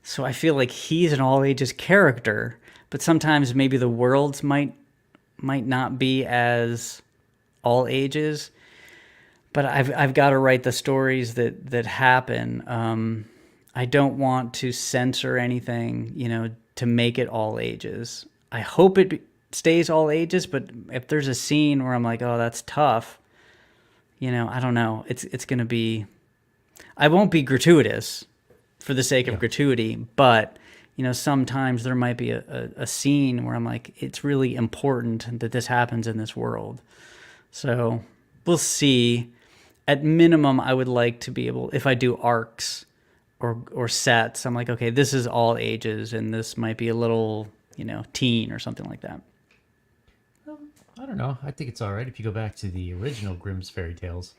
So I feel like he's an all ages character, but sometimes maybe the worlds might not be as all ages. But I've got to write the stories that happen. I don't want to censor anything, to make it all ages. I hope it stays all ages, but if there's a scene where I'm like, oh, that's tough, I don't know. It's going to be, I won't be gratuitous for the sake of gratuity, but, sometimes there might be a scene where I'm like, it's really important that this happens in this world. So we'll see. At minimum, I would like to be able, if I do arcs or sets, I'm like, okay, this is all ages, and this might be a little, teen or something like that. I don't know. I think it's all right if you go back to the original Grimm's fairy tales.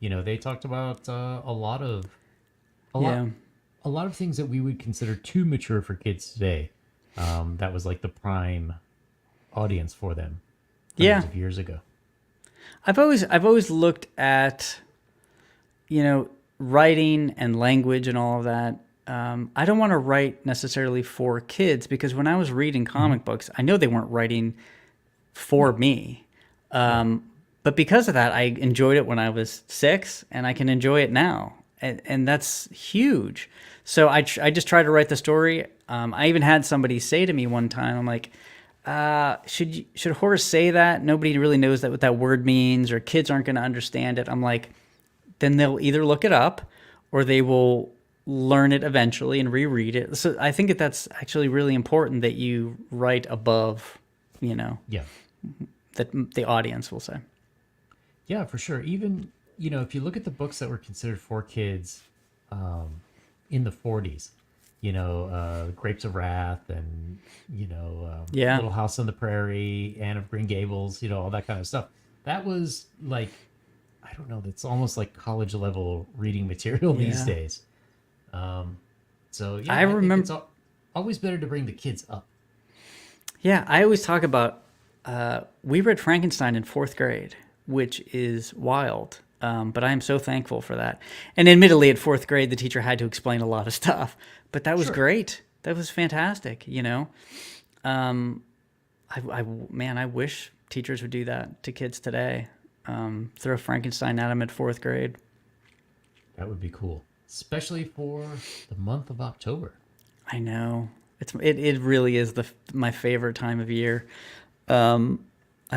They talked about a lot of things that we would consider too mature for kids today. That was like the prime audience for them hundreds of years ago. I've always looked at, writing and language and all of that. I don't want to write necessarily for kids, because when I was reading comic books, I know they weren't writing for me. But because of that, I enjoyed it when I was 6, and I can enjoy it now. And that's huge. So I just try to write the story. I even had somebody say to me one time, I'm like, should Horace say that? Nobody really knows what that word means, or kids aren't going to understand it. I'm like, then they'll either look it up or they will learn it eventually and reread it. So I think that's actually really important that you write above, Yeah. that the audience will say. Yeah, for sure. Even, if you look at the books that were considered for kids in the 40s, Grapes of Wrath and, Little House on the Prairie, Anne of Green Gables, all that kind of stuff. That was like, I don't know, that's almost like college level reading material these days. So, yeah, I remember think it's always better to bring the kids up. Yeah, I always talk about, we read Frankenstein in 4th grade, which is wild. But I am so thankful for that. And admittedly, at 4th grade, the teacher had to explain a lot of stuff, but that was great. That was fantastic. I wish teachers would do that to kids today. Throw Frankenstein at them at 4th grade. That would be cool, especially for the month of October. I know. It really is my favorite time of year. I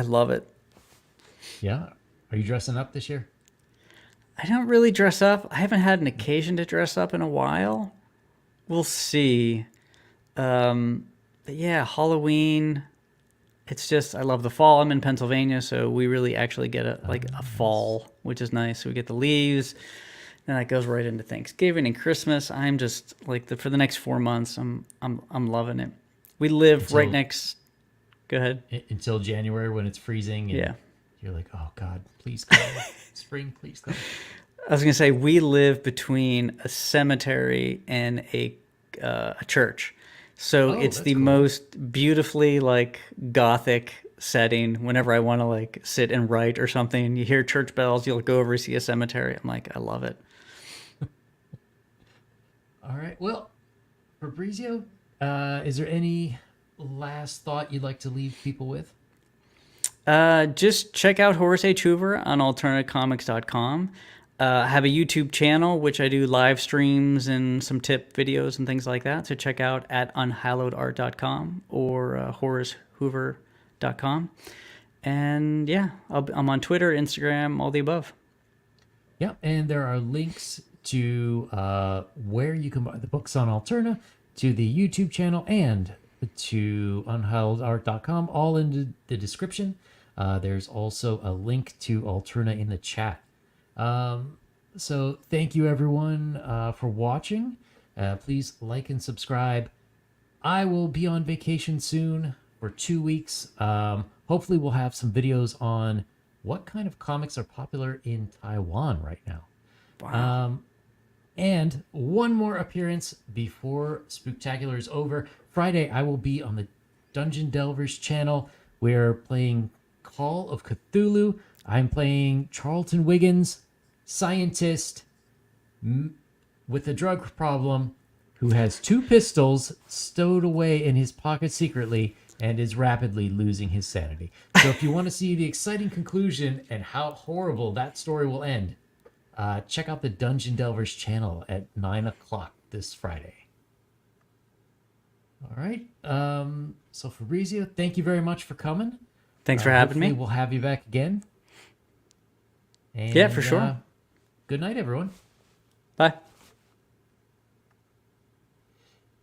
love it. Yeah. Are you dressing up this year? I don't really dress up. I haven't had an occasion to dress up in a while. We'll see. But yeah, Halloween. It's just, I love the fall. I'm in Pennsylvania, so we really actually get a fall, which is nice. So we get the leaves, and that goes right into Thanksgiving and Christmas. I'm just for the next 4 months, I'm loving it. We live right next. Go ahead. Until January when it's freezing. And you're like, oh God, please come. Spring, please come. I was gonna say, we live between a cemetery and a church, so it's the most beautifully Gothic setting. Whenever I want to sit and write or something, you hear church bells, you'll go over and see a cemetery. I'm like, I love it. All right. Well, Fabrizio, is there any last thought you'd like to leave people with? Just check out Horace H.Hoover on alternativecomics.com. I have a YouTube channel, which I do live streams and some tip videos and things like that. So check out at unhallowedart.com or horacehoover.com. And yeah, I'm on Twitter, Instagram, all the above. Yeah, and there are links to where you can buy the books on Alterna, to the YouTube channel, and to unhallowedart.com, all in the description. There's also a link to Alterna in the chat. So thank you everyone for watching. Please like and subscribe. I will be on vacation soon for 2 weeks. Hopefully we'll have some videos on what kind of comics are popular in Taiwan right now. Wow. And one more appearance before Spooktacular is over. Friday, I will be on the Dungeon Delvers channel. We're playing Call of Cthulhu. I'm playing Charlton Wiggins, scientist with a drug problem who has 2 pistols stowed away in his pocket secretly and is rapidly losing his sanity. So if you want to see the exciting conclusion and how horrible that story will end, check out the Dungeon Delvers channel at 9 o'clock this Friday. All right. So Fabrizio, thank you very much for coming. Thanks for having me. We'll have you back again. And, yeah, for sure. Good night, everyone. Bye.